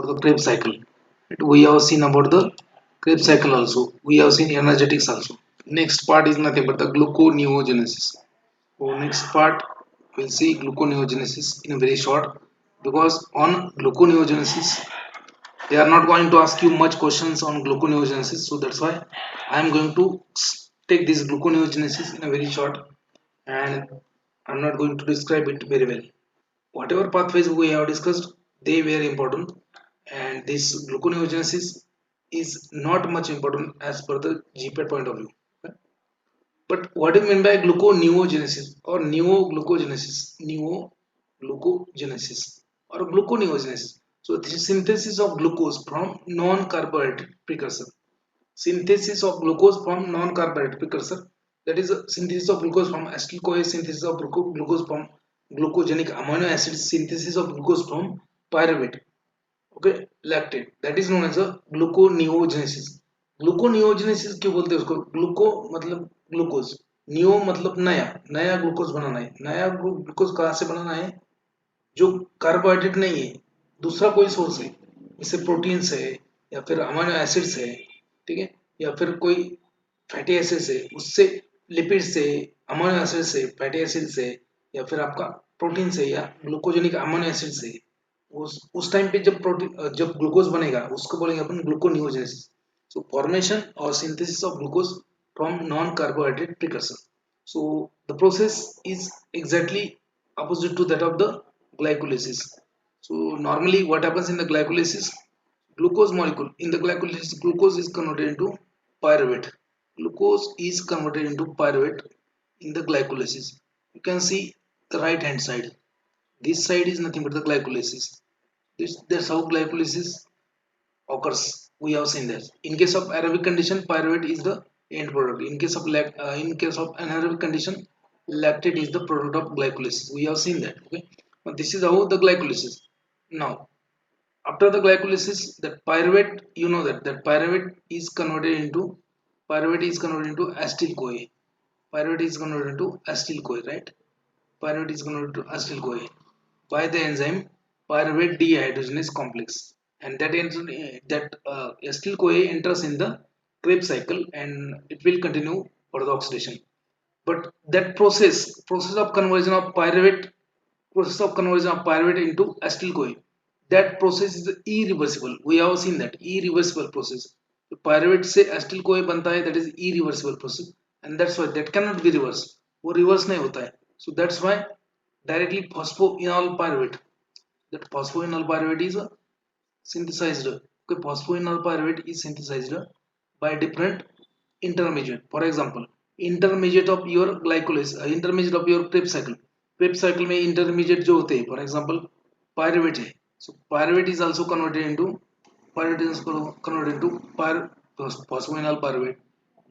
about the Krebs cycle. We have seen about the Krebs cycle also. We have seen energetics also. Next part is nothing but the gluconeogenesis. So next part we'll see gluconeogenesis in very short, because on gluconeogenesis they are not going to ask you much questions on gluconeogenesis, so that's why I am going to take this gluconeogenesis in a very short, and I'm not going to describe it very well. Whatever pathways we have discussed, they were important, and this gluconeogenesis is not much important as per the GPAT point of view. But what do you mean by gluconeogenesis or neoglucogenesis? Neoglucogenesis or gluconeogenesis. So this is synthesis of glucose from non-carbohydrate precursor. Synthesis of glucose from non-carbohydrate precursor. That is a synthesis of glucose from acetyl-CoA, synthesis of glucose from glucogenic amino acids, synthesis of glucose from pyruvate. Okay, lactate. That is known as a gluconeogenesis. Gluconeogenesis क्यों बोलते हैं उसको? ग्लूको मतलब glucose, neo मतलब नया, नया glucose बनाना है. नया ग्लूकोज कहाँ से बनाना है? जो कार्बोहाइड्रेट नहीं है, दूसरा कोई सोर्स है, जैसे प्रोटीन्स है या फिर अमीनो एसिड्स है, ठीक है, या फिर कोई फैटी एसिड्स है, उससे लिपिड्स से, अमीनो एसिड्स से, फैटी एसिड्स से, या फिर आपका प्रोटीन से या ग्लूकोजेनिक अमीनो एसिड्स से, उस टाइम पे जब ग्लूकोज बनेगा उसको बोलेंगे अपन gluconeogenesis. So formation or synthesis of glucose from non-carbohydrate precursor. So the process is exactly opposite to that of the glycolysis. So normally what happens in the glycolysis? Glucose molecule in the glycolysis, glucose is converted into pyruvate. Glucose is converted into pyruvate in the glycolysis. You can see the right hand side. This side is nothing but the glycolysis. That's how glycolysis occurs. We have seen that. In case of aerobic condition, pyruvate is the end product. In case of anaerobic condition, lactate is the product of glycolysis. We have seen that. Okay, but this is how the glycolysis. Now, after the glycolysis, that pyruvate, you know that pyruvate is converted into acetyl-CoA. Pyruvate is converted into acetyl-CoA, right? Pyruvate is converted to acetyl-CoA by the enzyme pyruvate dehydrogenase complex, and that acetyl-CoA enters in the Krebs cycle and it will continue for the oxidation. But that process of conversion of pyruvate into acetyl-CoA, that process is irreversible. We have seen that irreversible process. तो pyruvate से acetyl-CoA बनता है, that is irreversible process, and that's why that cannot be reversed. वो reverse नहीं होता है. So that's why directly phosphoenol pyruvate, that phosphoenol pyruvate is synthesized. Okay, phosphoenol pyruvate is synthesized by different intermediate. For example, intermediate of your glycolysis, intermediate of your Krebs cycle. Krebs cycle में intermediate जो होते हैं, for example pyruvate है. So pyruvate is also converted into phosphoenol pyruvate.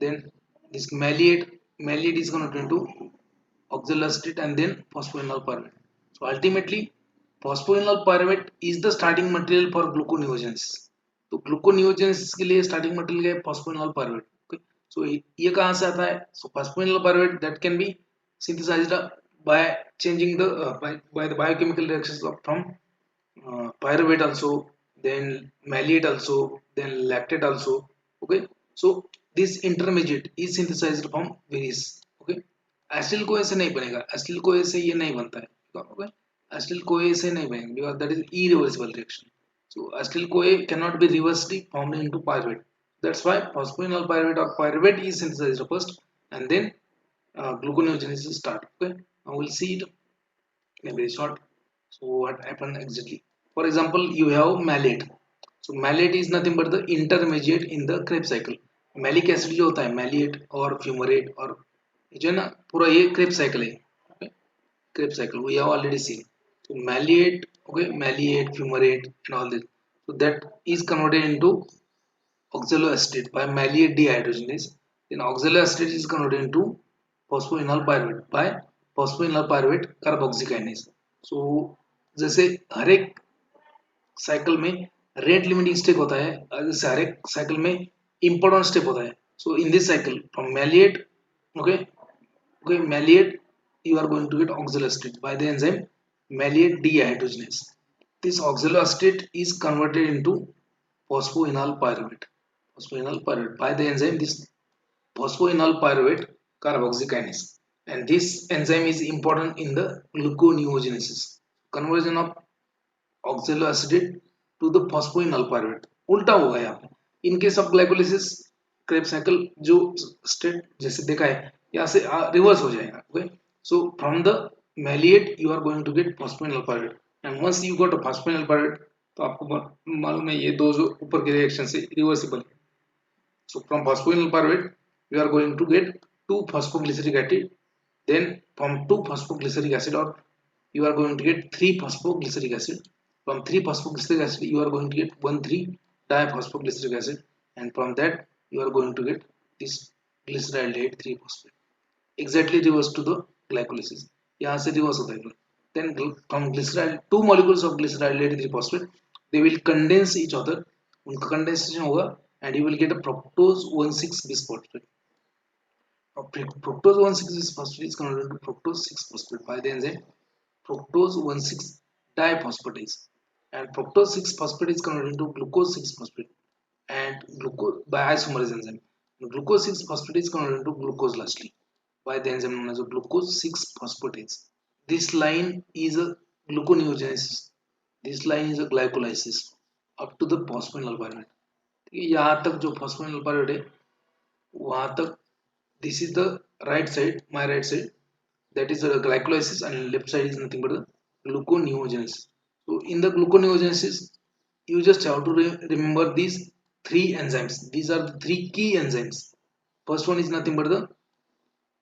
Then this malleate is converted into oxaloacetate and then phosphoenol pyruvate. So ultimately phosphoenol pyruvate is the starting material for gluconeogenesis. तो gluconeogenesis के लिए starting material है phosphoenol pyruvate. Okay, so ये कहाँ से आता है? So phosphoenol pyruvate that can be synthesized by changing the by the biochemical reactions from pyruvate also, then malleate also, then lactate also. Okay, so this intermediate is synthesized from various. Okay, acetyl-CoA से नहीं बनेगा, acetyl-CoA से ये नहीं बनता है. Okay, acetyl-CoA से नहीं बनेगा because that is irreversible reaction. So acetyl-CoA cannot be reversely formed into pyruvate. That's why phosphoenol pyruvate or pyruvate is synthesized first, and then gluconeogenesis start. Okay, now we'll see it in a very short. So what happened exactly? For example, you have malate. So malate is nothing but the intermediate in the Krebs cycle. Malic acid जो होता है malate और fumarate और जो है ना पूरा ये Krebs cycle है. Okay, Krebs cycle we have already seen. So malate, okay, malate, fumarate and all this. So that is converted into oxaloacetate by malate dehydrogenase. Then oxaloacetate is converted into phosphoenol pyruvate by phosphoenol pyruvate carboxykinase. So जैसे हर एक cycle में rate limiting step होता है, जैसे हर एक cycle में important step होता है. So in this cycle from malate, okay, malate you are going to get oxaloacetate by the enzyme malate dehydrogenase. this oxaloacetate is converted into phosphoenol pyruvate. Phosphoenol pyruvate by the enzyme this phosphoenol pyruvate carboxykinase, and this enzyme is important in the gluconeogenesis, conversion of oxaloacetate to the phosphoenol pyruvate. उल्टा होगा यहाँ पे. In case of glycolysis Krebs cycle जो state जैसे देखा है यहाँ से reverse हो जाएगा. Okay, so from the malleate you are going to get phosphoenol pyruvate, and once you got a phosphoenol pyruvate तो आपको मालूम है ये दो जो ऊपर के रिएक्शन से रिवर्सिबल है. So from phosphoenol pyruvate we are going to get 2 phosphoglyceric acid, then from 2 phosphoglyceric acid or you are going to get 3 phosphoglyceric acid. From 3 phosphoglyceric acid you are going to get 1,3 diphosphoglyceric acid, and from that you are going to get this glyceraldehyde 3 phosphate. Exactly reverse to the glycolysis. यहाँ से reverse होता है. Then from glycerol 2 molecules of glyceraldehyde 3 phosphate they will condense each other. उनका condensation होगा and you will get a fructose 1,6 bisphosphate. Fructose 1,6 bisphosphate is converted to fructose 6 phosphate by the enzyme fructose 1,6 diphosphatase, and fructose 6 phosphate is converted into glucose 6 phosphate and glucose by isomerase enzyme. Glucose 6 phosphate is converted into glucose lastly by the enzyme known as glucose 6 phosphatase. This line is a gluconeogenesis. This line is a glycolysis up to the phosphoenol pyruvate. यहाँ तक जो phosphoenol pyruvate है वहाँ तक this is the right side, my right side, that is the glycolysis, and left side is nothing but the gluconeogenesis. So in the gluconeogenesis you just have to remember these 3 enzymes. These are the 3 key enzymes. First one is nothing but the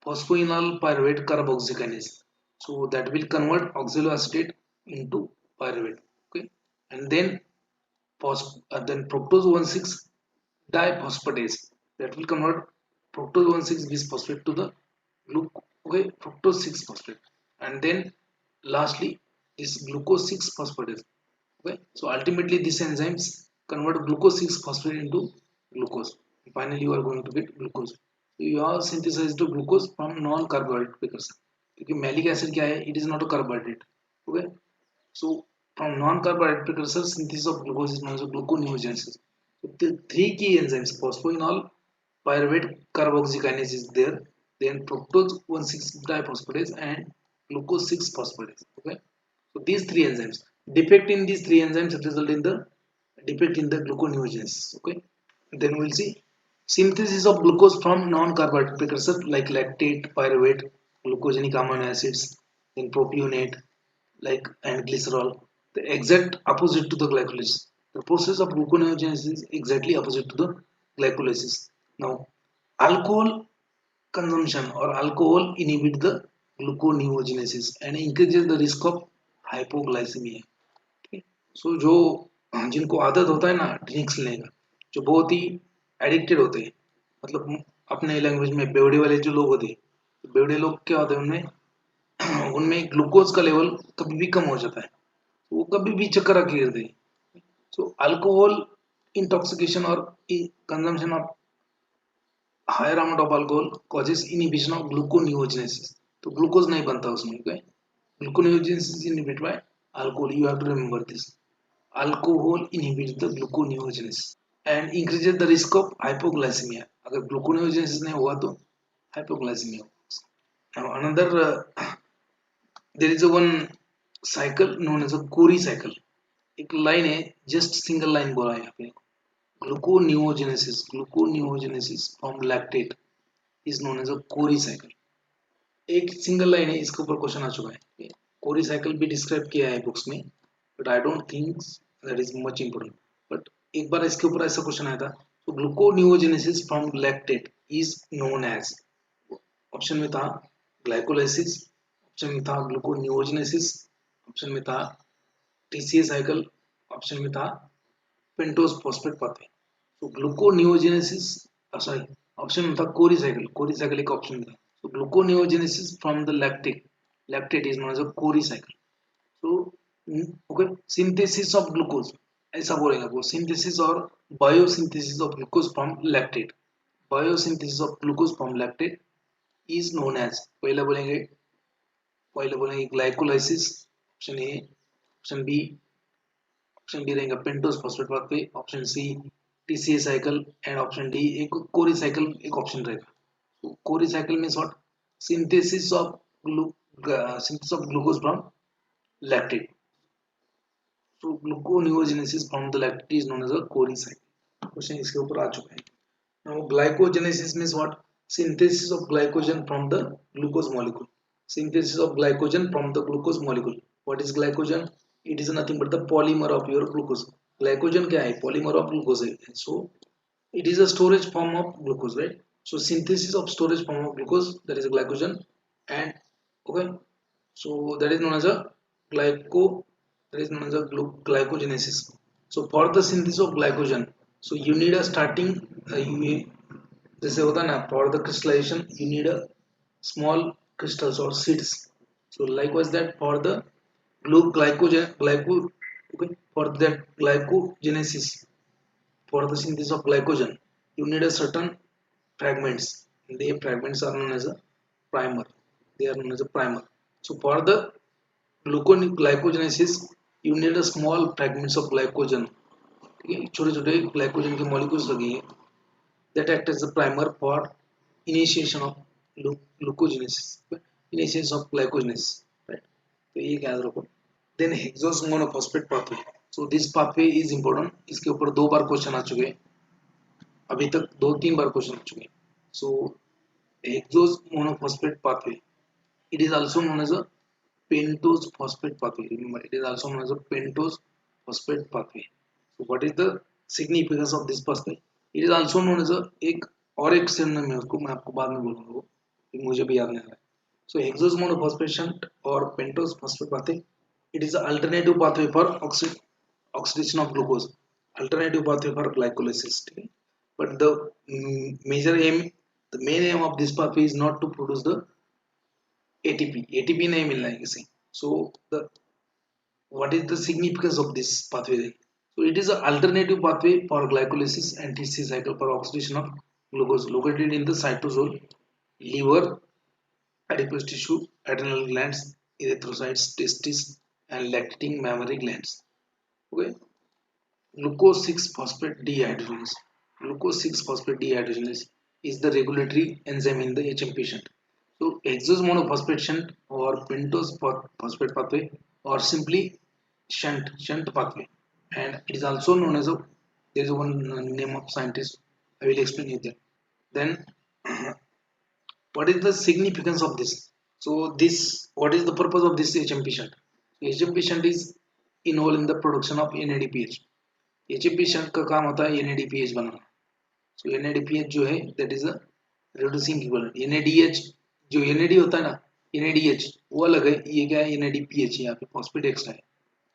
phosphoenol pyruvate carboxykinase, so that will convert oxaloacetate into pyruvate. Okay, and then fructose 1,6 diphosphatase, that will convert fructose 1,6 bisphosphate to the okay, fructose 6 phosphate, and then lastly this glucose 6 phosphatase. Okay, so ultimately these enzymes convert glucose 6 phosphate into glucose. Finally you are going to get glucose. So you have synthesized the glucose from non-carbohydrate precursor, because malic acid क्या है, it is not a carbohydrate. Okay, so from non-carbohydrate precursor synthesis of glucose is known as gluconeogenesis. So the 3 key enzymes phosphoenol pyruvate carboxykinase is there, then fructose 1,6 diphosphatase and glucose 6 phosphatase. Okay, so these 3 enzymes, defect in these 3 enzymes result in the defect in the gluconeogenesis. Okay, then we'll see synthesis of glucose from non-carbohydrate precursor like lactate, pyruvate, glucogenic amino acids, then propionate like and glycerol. The exact opposite to the glycolysis. The process of gluconeogenesis is exactly opposite to the glycolysis. Now alcohol consumption or alcohol inhibit the gluconeogenesis and increases the risk of hypoglycemia. Okay? So जो जिनको आदत होता है ना drinks लेने का, जो बहुत ही एडिक्टेड होते हैं, मतलब अपने लैंग्वेज में बेवड़े वाले जो लोग होते हैं, बेवड़े लोग क्या होते हैं उनमें उनमें ग्लूकोज का लेवल कभी भी कम हो जाता है, वो कभी भी चक्कर आके गिरते हैं. सो अल्कोहल इंटॉक्सिकेशन और consumption of higher amount of alcohol causes inhibition of gluconeogenesis. तो ग्लूकोज नहीं बनता उसमें. Okay, gluconeogenesis inhibited by alcohol. You have to remember this. Alcohol inhibits the gluconeogenesis and increases the risk of hypoglycaemia. अगर gluconeogenesis नहीं हुआ तो hypoglycaemia. Now another there is a one cycle known as a Cori cycle. एक line है, just single line बोला है यहाँ पे. Gluconeogenesis from lactate is known as a Cori cycle. एक सिंगल लाइन है, इसके ऊपर क्वेश्चन आ चुका है. कोरी साइकिल भी डिस्क्राइब किया है बुक्स में, but I don't think that is much important. But एक बार इसके ऊपर ऐसा क्वेश्चन आया था. तो gluconeogenesis from lactate is known as, option में था ग्लाइकोलाइसिस, ऑप्शन में था ग्लूकोनियोजेनेसिस, ऑप्शन में था टीसीए साइकिल, ऑप्शन में था पेंटोज फॉस्फेट पाथवे. तो ग्लूकोनियोजेनेसिस सॉरी ऑप्शन में था कोरी साइकिल. कोरी साइकिल एक ऑप्शन में था. तो gluconeogenesis from the lactate is known as a Cori cycle. तो ओके, सिंथेसिस ऑफ ग्लूकोज ऐसा बोलेगा वो. सिंथेसिस और biosynthesis of glucose from lactate. Biosynthesis of glucose from lactate is known as, पहले बोलेंगे glycolysis, option A, option B option B रहेगा pentose phosphate pathway, option C TCA cycle and option D एक Cori cycle एक option रहेगा। Cori cycle means what? Synthesis of glucose from lactate. So gluconeogenesis from the lactate is known as a Cori cycle. Question इसके ऊपर आ चुका है। Now glycogenesis means what? Synthesis of glycogen from the glucose molecule. Synthesis of glycogen from the glucose molecule. What is glycogen? It is nothing but the polymer of your glucose. Glycogen क्या है? Polymer of glucose है. So it is a storage form of glucose, right? So synthesis of storage form of glucose, that is a glycogen, and okay, so that is known as a glyco that is known as a glycogenesis. So for the synthesis of glycogen, so you need a starting जैसे होता है ना, for the crystallization you need a small crystals or seeds. So likewise that for the okay, for that glycogenesis, for the synthesis of glycogen you need a certain fragments. The fragments are known as a primer. They are known as a primer. So for the glycogenesis you need a small fragments of glycogen. छोटे छोटे glycogen के molecules लगे हैं that act as a primer for initiation of glucogenesis, initiation of glycogenesis, right? तो ये याद रखो। then hexose monophosphate pathway, so this pathway is important. इसके ऊपर 2 बार क्वेश्चन आ चुके हैं, अभी तक 2-3 बार क्वेश्चन आ चुके हैं। so hexose monophosphate pathway, it is also known as a pentose phosphate pathway. Remember, it is also known as a pentose phosphate pathway. So what is the significance of this pathway? It is also known as a एक और एक synonym है उसको, मैं आपको बाद में बोलूँगा वो, मुझे भी याद नहीं आ रहा है। So hexose monophosphate shunt or pentose phosphate pathway, it is an alternative pathway for oxidation of glucose, alternative pathway for glycolysis. But the major aim, the main aim of this pathway is not to produce the ATP नहीं मिलना है किसी। So the what is the significance of this pathway? So it is an alternative pathway for glycolysis and TC cycle for oxidation of glucose located in the cytosol, liver, adipose tissue, adrenal glands, erythrocytes, testes, and lactating mammary glands. Okay, glucose 6-phosphate dehydrogenase. Glucose 6-phosphate dehydrogenase is the regulatory enzyme in the HMP shunt. So hexose monophosphate shunt or pentose phosphate pathway or simply shunt pathway, and it is also known as a, there is one name of scientist, I will explain you that. Then what is the significance of this? So this, what is the purpose of this HMP shunt? HMP shunt is involved in the production of NADPH. HMP shunt का काम होता है NADPH बनाना। So NADPH जो है that is a reducing equivalent. NADH जो NAD होता है ना, NADH वो अलग है, ये क्या है NADPH, यहाँ पे phosphate extra है।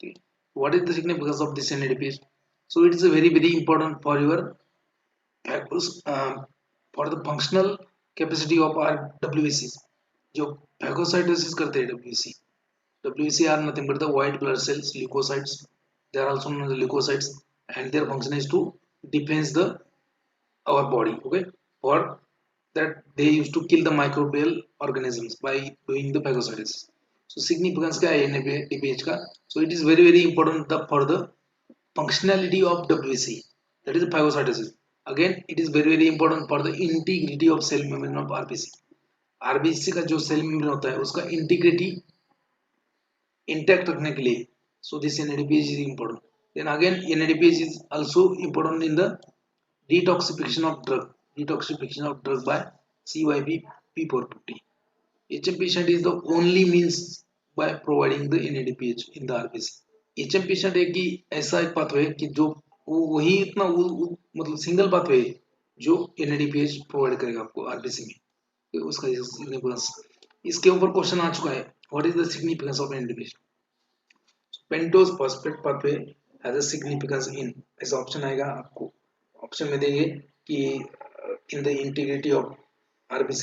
ठीक है, what is the significance of this NADPH? So it is a very important for your for the functional capacity of our WBC. जो phagocytosis करते हैं WBC are nothing but the white blood cells, leukocytes. They are also known as leukocytes, and their function is to defense the our body. Okay, for that they used to kill the microbial organisms by doing the phagocytosis. So significance क्या है NADPH का? So it is very important for the functionality of WBC, that is phagocytosis. Again it is very important for the integrity of cell membrane of RBC. RBC का जो cell membrane होता है उसका integrity intact रखने के लिए, so this NADPH is important. Then again NADPH is also important in the detoxification of drug by CYP P450. HMP shunt is the only means by providing the NADPH in the RBC. HMP shunt एक ही ऐसा एक pathway है कि जो वही इतना मतलब single pathway है जो NADPH प्रोवाइड करेगा आपको RBC में, तो उसका सिग्निफिकेंस इसके ऊपर क्वेश्चन आ चुका है। What is the significance of NADPH? Pentose phosphate pathway has a significance in, ऐसा ऑप्शन आएगा आपको, ऑप्शन में देंगे कि in the integrity of RBC,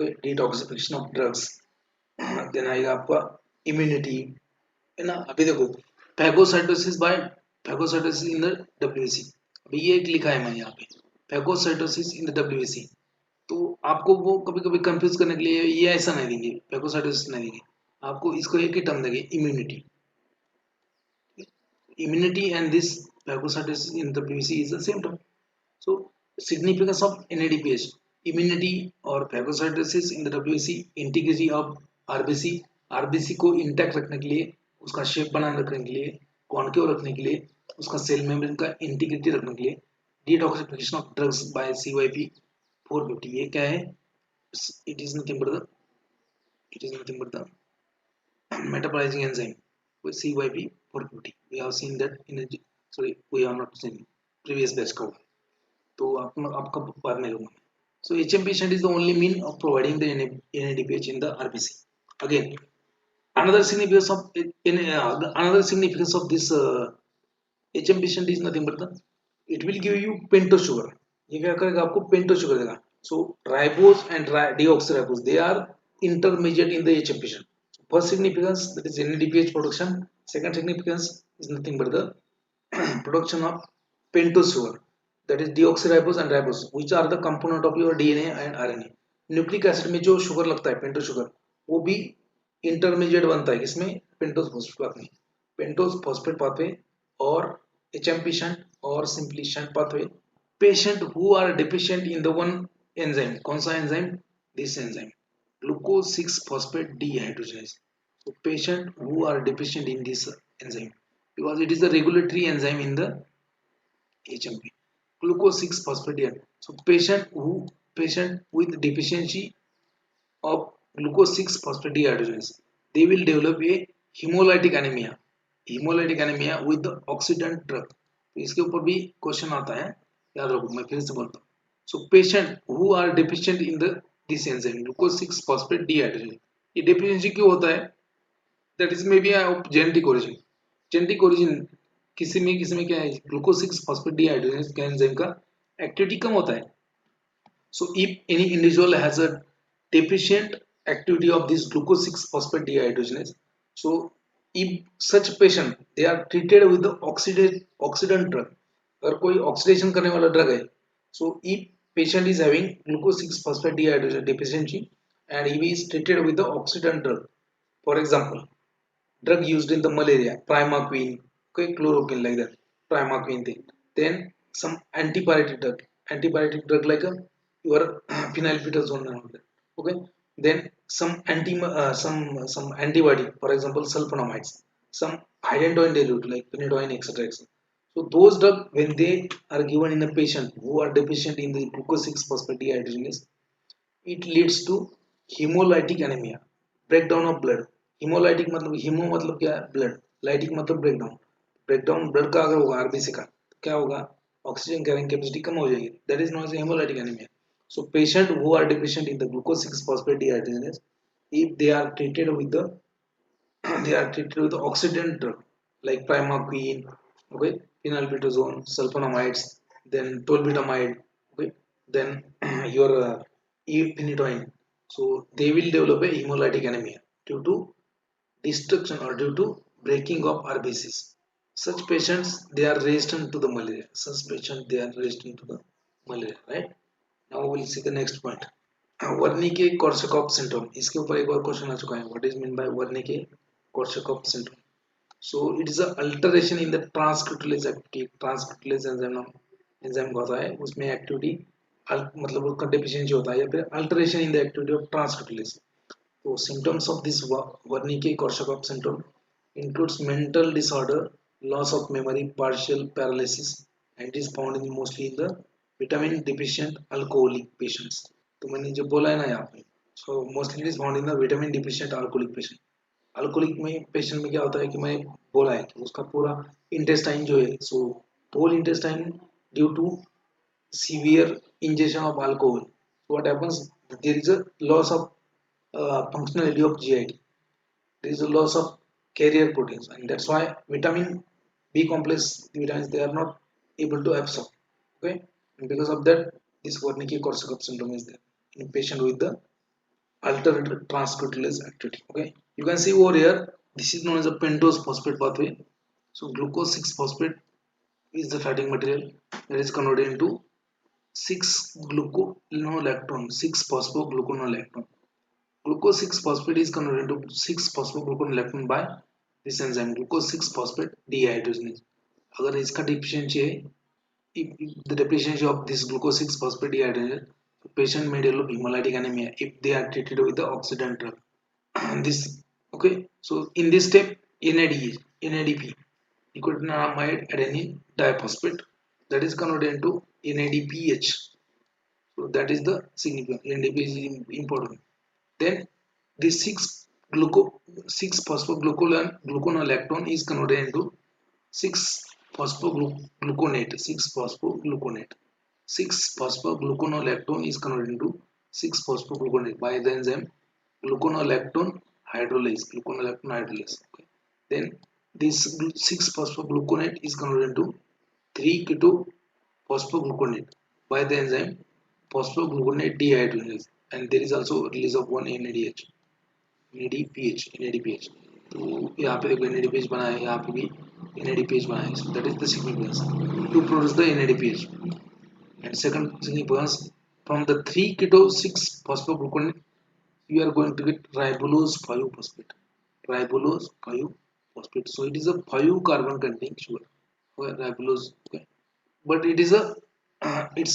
detoxification of drugs, then आएगा आपका इम्यूनिटी, है ना। अभी देखो phagocytosis by phagocytosis in the WBC, अभी ये एक लिखा है मैंने यहाँ पे फैगोसाइटोसिस इन द WBC, तो आपको वो कभी कभी कंफ्यूज करने के लिए ये ऐसा नहीं देंगे, फैगोसाइटोसिस नहीं देंगे आपको, इसको एक ही टर्म देंगे immunity. Immunity and this phagocytosis in the PVC is the same term. So significance of NADPH, immunity और phagocytosis in the WBC, integrity of RBC, RBC को इंटैक्ट रखने के लिए, उसका शेप बनाए रखने के लिए, कॉन्केव रखने के लिए, उसका सेल मेम्ब्रेन का इंटीग्रिटी रखने के लिए, detoxification of drugs bye CYP 450, ये क्या है? It is nothing but the metabolizing enzyme with CYP 450. We have seen that in a, sorry, we have not seen previous batch cover. तो आपका बाद में लूंगा. So HM patient is the only mean of providing the NADPH in the RBC. Again, another significance of this HM patient is nothing but the, it will give you pentose sugar. ये क्या करेगा आपको pentose sugar देगा. So ribose and deoxyribose, they are intermediate in the HM patient. First significance, that is NADPH production. Second significance is nothing but the production of pentose sugar, that is deoxyribose and ribose, which are the component of your DNA and RNA. Nucleic acid में जो sugar लगता है pentose sugar, वो भी intermediate बनता है किसमें? Pentose phosphate pathway. Pentose phosphate pathway और HM पेशेंट और simply shunt pathway. Patient who are deficient in the one enzyme, कौन सा enzyme? This enzyme glucose 6 phosphate dehydrogenase. So patient who are deficient in this enzyme, because it is a regulatory enzyme in the HMP, glucose 6 phosphate dehydrogenase. So patient with deficiency of glucose 6 phosphate dehydrogenase, they will develop a hemolytic anemia with the oxidant drug. तो इसके ऊपर भी question आता है, याद रखो, मैं फिर से बोलता हूँ. So patient who are deficient in the this enzyme glucose 6 phosphate dehydrogenase, ये deficiency क्यों होता है? That is maybe of genetic origin. Genetic origin किसी में क्या है? glucose 6 phosphate dehydrogenase का एंजाइम का एक्टिविटी कम होता है. So if any individual has a deficient activity of this glucose 6 phosphate dehydrogenase, so if such patient they are treated with the oxidant drug, अगर कोई ऑक्सीडेशन करने वाला ड्रग है, so if patient is having glucose 6 phosphate dehydrogenase deficiency and he is treated with the oxidant drug, for example drug used in the malaria, primaquine, okay, chloroquine, like that, primaquine thing, then some antipyretic drug like your phenylbutazone and all that, okay, then some antibiotic, for example sulfonamides, some hydrogen dilute like phenytoin, etc. So those drugs, when they are given in a patient who are deficient in the glucose 6 phosphate dehydrogenase, it leads to hemolytic anemia, breakdown of blood. hemolytic मतलब hemo मतलब क्या है? blood. lytic मतलब breakdown blood का अगर होगा RBC का, तो क्या होगा? ऑक्सीजन कैरिंग कैपेसिटी कम हो जाएगी. that is known as hemolytic anemia. So patient who are deficient in the glucose 6 phosphate dehydrogenase, if they are treated with the oxidant drug like primaquine, okay, phenylbutazone, sulfonamides, then tolbutamide, okay, then your phenytoin. So they will develop a hemolytic anemia due to destruction or due to breaking of RBCs. Such patients they are resistant to the malaria. Right? Now we will see the next point. Wernicke Korsakoff syndrome. इसके ऊपर एक और question आ चुका है. What is meant by Wernicke Korsakoff syndrome? So it is a alteration in the transcriptase activity. Transcriptase enzyme होता है, उसमें एक्टिविटी मतलब उसका डेफिशिएंसी होता है या फिर alteration in the activity of transketolase. तो symptoms of this Wernicke-Korsakoff syndrome includes mental disorder, loss of memory, partial paralysis, and it is found in mostly in the vitamin deficient alcoholic patients. तो मैंने जो बोला है ना यहाँ पे, so mostly it is found in the vitamin deficient alcoholic patient. Alcoholic में patient में क्या होता है कि मैं बोला है कि उसका पूरा इंटेस्टाइन जो है, so whole intestine due to severe injection of alcohol, what happens, there is a loss of functionality of GIT, there is a loss of carrier proteins, and that's why vitamin B complex vitamins they are not able to absorb, okay, and because of that this Wernicke-Korsakoff syndrome is there in patient with the altered transcriptase activity. Okay, you can see over here this is known as a pentose phosphate pathway. So glucose 6 phosphate is the starting material that is converted into 6 gluconolactone, 6 phosphogluconolactone. Glucose 6 phosphate is converted into 6 phosphogluconolactone by this enzyme glucose 6 phosphate dehydrogenase. अगर इसका deficiency है, if the deficiency of this glucose 6 phosphate dehydrogenase, the patient may develop hemolytic anemia if they are treated with the oxidant drug. This, okay, so in this step NADP, nicotinamide adenine diphosphate, that is converted into NADPH. So that is the significant. NADP is important. Then this 6 phosphogluconolactone is converted into 6 phosphogluconate. 6 phosphogluconolactone is converted into 6 phosphogluconate by the enzyme gluconolactone hydrolase. Okay. Then this 6 phosphogluconate is converted into 3 keto phosphogluconate by the enzyme phosphogluconate dehydrogenase, and there is also release of one NADPH. तो यहाँ पे देखो NADPH बना है, यहाँ पे भी NADPH बना है. So that is the significance to produce the NADPH. And second significance, from the 3 keto 6 phosphogluconate you are going to get ribulose 5 phosphate. So it is a 5 carbon containing sugar. Okay, ribulose. Okay, but it is a there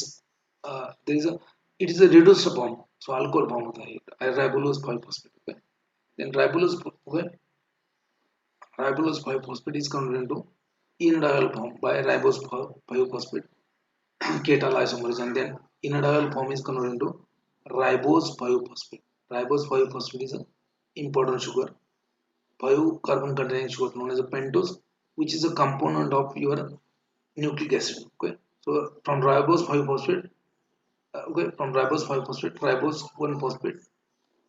is a it is a reduced form. So alcohol form होता है ribulose 5 phosphate. Okay, then ribulose 5 phosphate is converted into enediol form by ribose 5 phosphate ketal isomerase, and then enediol form is converted into ribose 5 phosphate. Ribose 5 phosphate is an important sugar, 5 carbon containing sugar known as a pentose, which is a component of your nucleic acid. Okay, so from ribose 5 phosphate, ribose 1 phosphate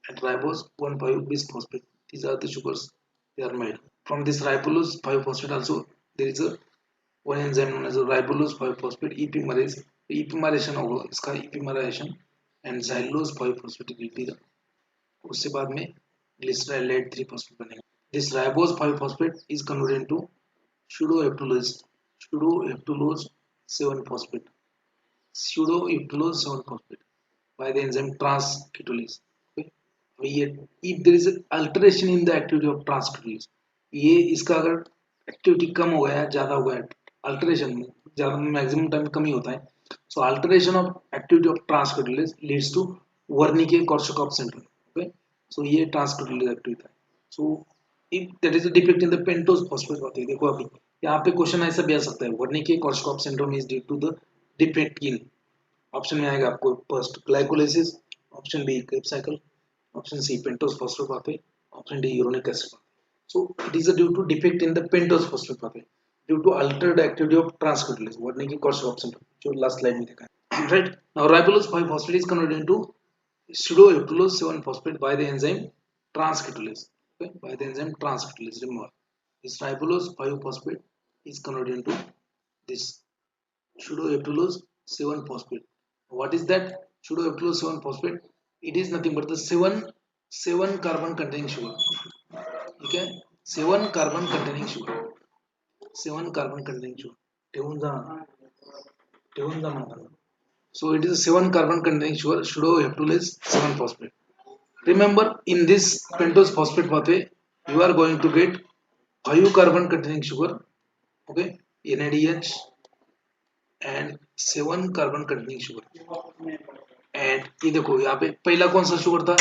and ribose 1,5 bisphosphate, these are the sugars they are made. From this ribulose 5 phosphate also there is a one enzyme known as a ribulose 5 phosphate epimerase. epimeration होगा इसका, epimeration and xylulose 5 phosphate will be the, उससे बाद में glycerylate 3 phosphate बनेगा. This ribose 5 phosphate is converted into pseudoheptulose 7 phosphate by the enzyme transketolase. Okay, if there is an alteration in the activity of transketolase, ये इसका अगर activity कम हो गया, ज़्यादा हो गया, अल्टरेशन में ज़्यादा मैक्सिमम टाइम कम ही होता है. So alteration of activity of transketolase leads to Wernicke Korsakoff syndrome. Okay, so ये ट्रांसकेटोलेज एक्टिविटी है. So if that is a defect in the pentose phosphate होती है. देखो अभी यहाँ पे क्वेश्चन ऐसा भी आ सकता है, Wernicke Korsakoff syndrome is due to the defect in, option में आएगा आपको first glycolysis, option B Krebs cycle, option C pentose phosphate pathway, option D uronic acid. So it is due to defect in the pentose phosphate pathway due to altered activity of transketolase. Warneke-Korsakoff syndrome, जो last slide में देखा है. Right. Now ribulose 5 phosphate is converted into pseudoheptulose 7 phosphate by the enzyme transketolase. Okay, by the enzyme transketolase. Remember, this ribulose 5 phosphate is converted into this pseudoheptulose 7 phosphate. What is that pseudoheptulose 7 phosphate? It is nothing but the 7 carbon containing sugar. ठीक है, 7 carbon containing sugar, 7 carbon containing sugar ठेवून जा म्हणतात. So it is a 7 carbon containing sugar pseudoheptulase 7 phosphate. Remember, in this pentose phosphate pathway you are going to get 5 carbon containing sugar, okay, NADH, and 7 carbon containing sugar. And ये देखो यहाँ पे पहला कौन सा शुगर था,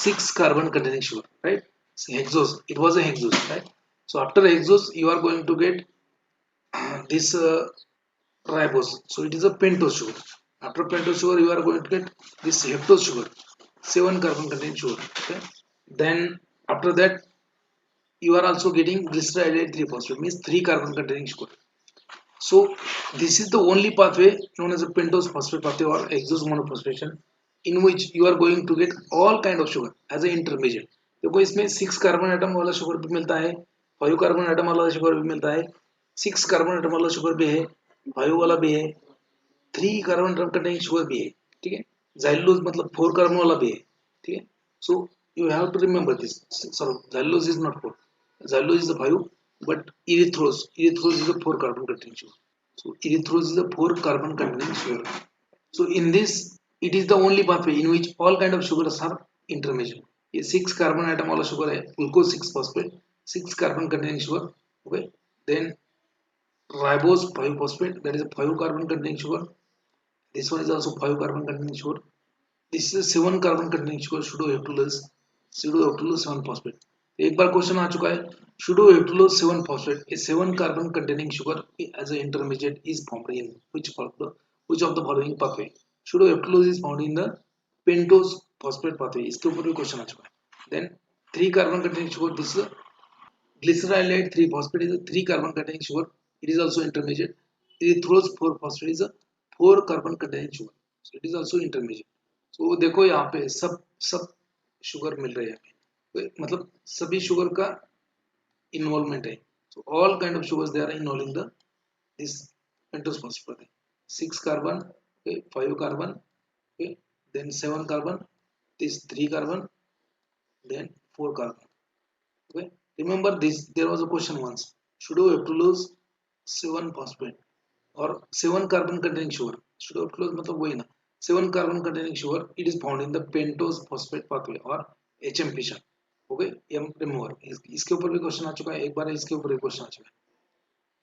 6 carbon containing sugar, right? Hexose, it was a hexose, right? So after hexose you are going to get this ribose, so it is a pentose sugar. After pentose sugar you are going to get this heptose sugar, 7 carbon containing sugar. Okay, then after that you are also getting glycerylate 3 phosphate, means 3 carbon containing sugar. So this is the only pathway known as a pentose phosphate pathway or hexose monophosphation, in which you are going to get all kind of sugar as an intermediate. देखो इसमें 6 carbon atom वाला sugar भी मिलता है, 5 carbon atom वाला sugar भी मिलता है, 6 कार्बन एटम वाला शुगर भी है, 5 वाला भी है, 3 कार्बन एटम कंटेनिंग शुगर भी है. ठीक है, xylulose मतलब 4 कार्बन वाला भी है. ठीक है, so you have to remember this. Sorry, xylulose is not 4, xylulose is the 5, but erythrose is the 4 carbon containing sugar. So erythrose is the 4 carbon containing sugar. So in this it is the only pathway in which all kind of sugars are intermediate. ये 6 carbon atom वाला sugar है glucose 6 phosphate, 6 carbon containing sugar. Okay, then ribose 5 phosphate, that is a 5 carbon containing sugar. This one is also 5 carbon containing sugar. This is 7 carbon containing sugar pseudoheptulose 7 phosphate. एक बार question आ चुका है, pseudoheptulose 7 phosphate, a 7 carbon containing sugar as an intermediate is formed in which of the following pathway? Pseudoheptulose is found in the pentose phosphate pathway. इसके ऊपर भी question आ चुका है. Then 3 carbon containing sugar, this is glycerylate 3 phosphate is a 3 carbon containing sugar. It is also intermediate. Erythrose 4 phosphate is a 4 carbon containing sugar. So it is also intermediate. So देखो यहाँ पे सब सब sugar mill रहे हैं, मतलब सभी sugar का इन्वॉल्वमेंट है. So all kind of sugars they are involved in the this pentose phosphate. 6 carbon, okay, 5 carbon, okay, then 7 carbon, this 3 carbon, then 4 carbon. Okay, remember this, there was a question once, pseudoheptulose 7 phosphate or 7 carbon containing sugar. Pseudoheptulose मतलब वही ना, 7 carbon containing sugar, it is found in the pentose phosphate pathway or HM fission. Okay, remember इसके ऊपर भी question आ चुका है, एक बार इसके ऊपर भी क्वेश्चन आ चुका है.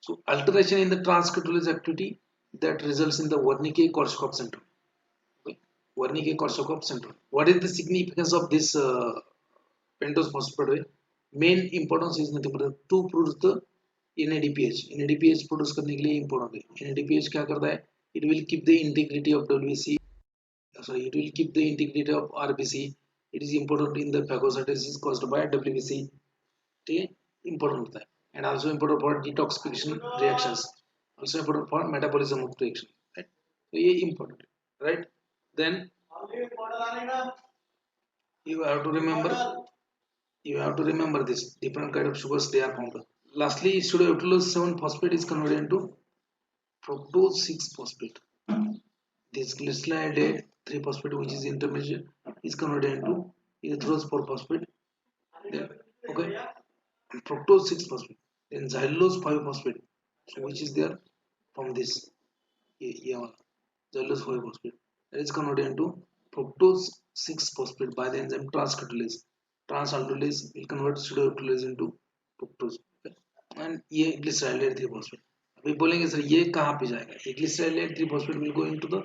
So alteration in the transcriptase activity that results in the Wernicke-Korsakoff syndrome. Okay, Wernicke-Korsakoff syndrome. What is the significance of this pentose phosphate? Main importance is nothing but to produce the NADPH. NADPH produce करने के लिए important है. NADPH क्या करता है? It will keep the integrity of WBC. Sorry, it will keep the integrity of RBC. It is important in the phagocytosis caused by WBC. ठीक है, important होता है. And also important for detoxification reactions. Also important for metabolism of reaction. Right? So ये important, right? Then you have to remember this different kind of sugars they are found. Lastly, pseudoheptulose 7 phosphate is converted into fructose 6 phosphate. This glycerylate 3 phosphate, which is intermediate, is converted into erythrose 4 phosphate. Then, okay, fructose 6 phosphate. Then xylulose 5 phosphate, so which is there from this. Yeah, xylulose 5 phosphate. That is converted into fructose 6 phosphate by the enzyme transcriptase. Transaltolase will convert pseudoheptulase into fructose. And ये glycerylate 3 phosphate. अभी बोलेंगे sir ये कहाँ पे जाएगा? ये glycerylate 3 phosphate will go into the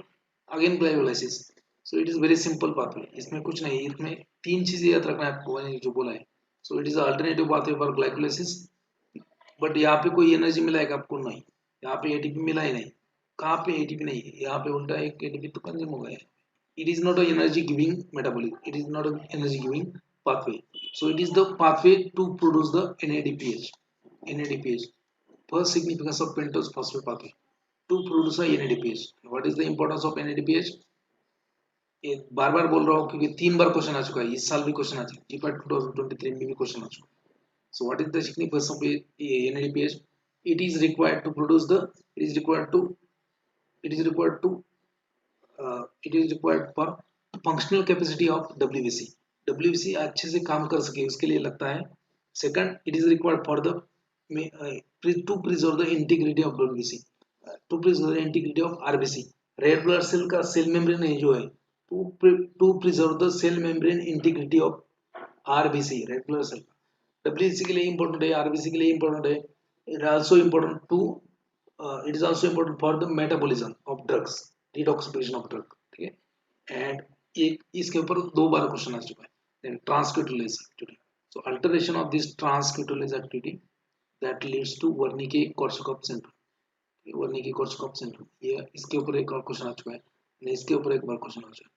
again glycolysis. So it is very simple pathway. इसमें कुछ नहीं, इसमें तीन चीजें याद रखना है आपको, जो बोला है. So it is an alternative pathway for glycolysis. But यहाँ पे कोई एनर्जी मिलाएगा आपको नहीं, यहाँ पे एटीपी मिला ही नहीं. कहाँ पे एटीपी नहीं, यहाँ पे उल्टा एक एटीपी तो कंज्यूम हो गया है. It is not a energy giving metabolism. It is not an energy giving pathway. So it is the pathway to produce the NADPH. NADPH. First significance of pentose phosphate pathway to produce a NADPH. What is the importance of NADPH? ये बार बार बोल रहा हूँ क्योंकि 3 बार question आ चुका है, इस साल भी क्वेश्चन आ चुका है, GPAT 2023 में भी क्वेश्चन आ चुका है. So what is the significance of NADPH? It is required to produce the. It is required to. It is required to. It is required for functional capacity of WBC. WBC अच्छे से काम कर सके उसके लिए लगता है. Second, it is required for the to preserve the integrity of WBC. To preserve the integrity of RBC. Red blood cell का cell membrane है जो है to preserve the cell membrane integrity of RBC. Red blood cell. WBC के लिए important है, RBC के लिए important है. It is also important to it is also important for the metabolism of drugs, detoxification of drug. ठीक है, and एक इसके ऊपर 2 बार क्वेश्चन आ चुका है. Then transcriptase activity. So alteration of this transcriptase activity that leads to Wernicke-Korsakoff syndrome. Wernicke-Korsakoff syndrome. ये इसके ऊपर एक और क्वेश्चन आ चुका है, इसके ऊपर एक बार क्वेश्चन आ चुका है.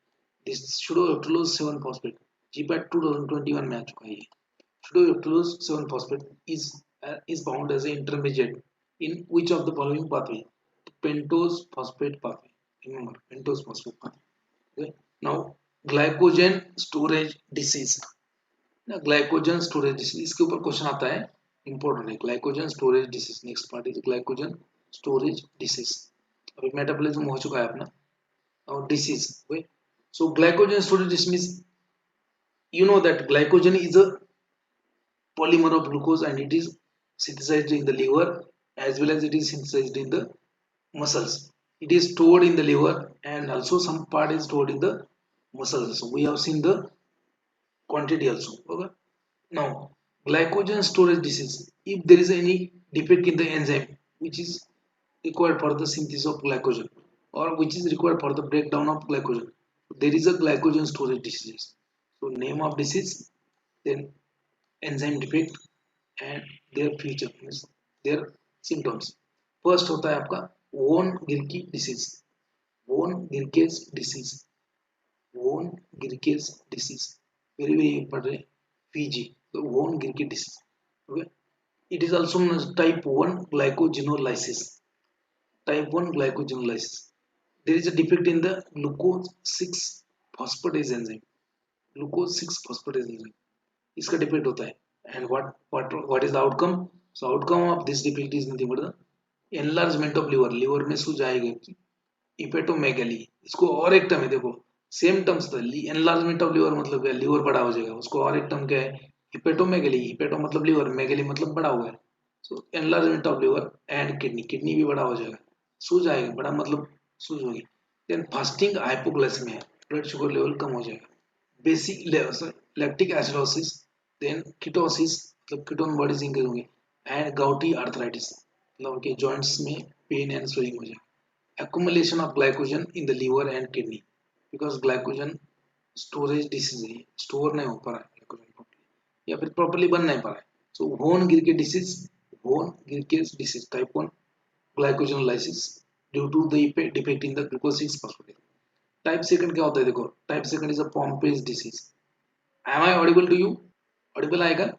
This pseudoheptulose 7 phosphate GPAT 2021 में आ चुका है. ये pseudoheptulose 7 phosphate is bound as an intermediate in which of the following pathway? Pentose phosphate pathway. Remember, pentose phosphate pathway. Okay. Now, glycogen storage disease. Now, glycogen storage disease इसके ऊपर question आता है, important है. Glycogen storage disease. Next part is glycogen storage disease. अभी metabolism हो चुका है अपना, और disease. Okay. So, glycogen storage disease means you know that glycogen is a polymer of glucose and it is synthesized in the liver as well as it is synthesized in the muscles. It is stored in the liver and also some part is stored in the muscles. So we have seen the quantity also. Okay. Now Glycogen storage disease. If there is any defect in the enzyme which is required for the synthesis of glycogen or which is required for the breakdown of glycogen, there is a glycogen storage disease. So name of disease, then enzyme defect and their feature means their symptoms. First होता है आपका वोन गिरकी disease. Von Gierke's disease. Von Gierke's disease very very important. VG, the won Girke disease. Okay, it is also known as type 1 glycogenolysis. Type 1 glycogenolysis. There is a defect in the glucose 6 phosphatase enzyme. Glucose 6 phosphatase enzyme. इसका defect होता है. And what is the outcome? So outcome of this defect is nothing but the enlargement of liver. liver में सूज आएगा. हिपेटोमेगली. इसको और एक term है, देखो सेम टर्म्स था. एनलार्जमेंट ऑफ लिवर मतलब क्या, लिवर बड़ा हो जाएगा. उसको और एक टर्म क्या है, हिपेटोमेगली. हिपेटो मतलब लिवर, मेगली मतलब बड़ा हुआ है. So enlargement of liver and kidney. Kidney भी बड़ा हो जाएगा, सूज आएगा. बड़ा मतलब सूज होगी. Then fasting hypoglycaemia, blood sugar level कम हो जाएगा. Basic lactic acidosis. Then ketosis मतलब कीटोन बॉडीज इंक्रीज होंगे. एंड गाउटी आर्थराइटिस मतलब के जॉइंट्स में पेन एंड स्वेलिंग हो जाएगा. Accumulation of glycogen in the liver and kidney, because glycogen storage disease है, स्टोर नहीं हो पा रहा है glycogen properly या फिर प्रॉपर्ली बन नहीं पा रहा है. सो वोन Gierke disease. Von Gierke disease type 1 glycogenolysis due to the defect in the glucose 6 phosphate. Type second क्या होता है, देखो type second is a Pompe's disease. Am I audible to you? Audible आएगा.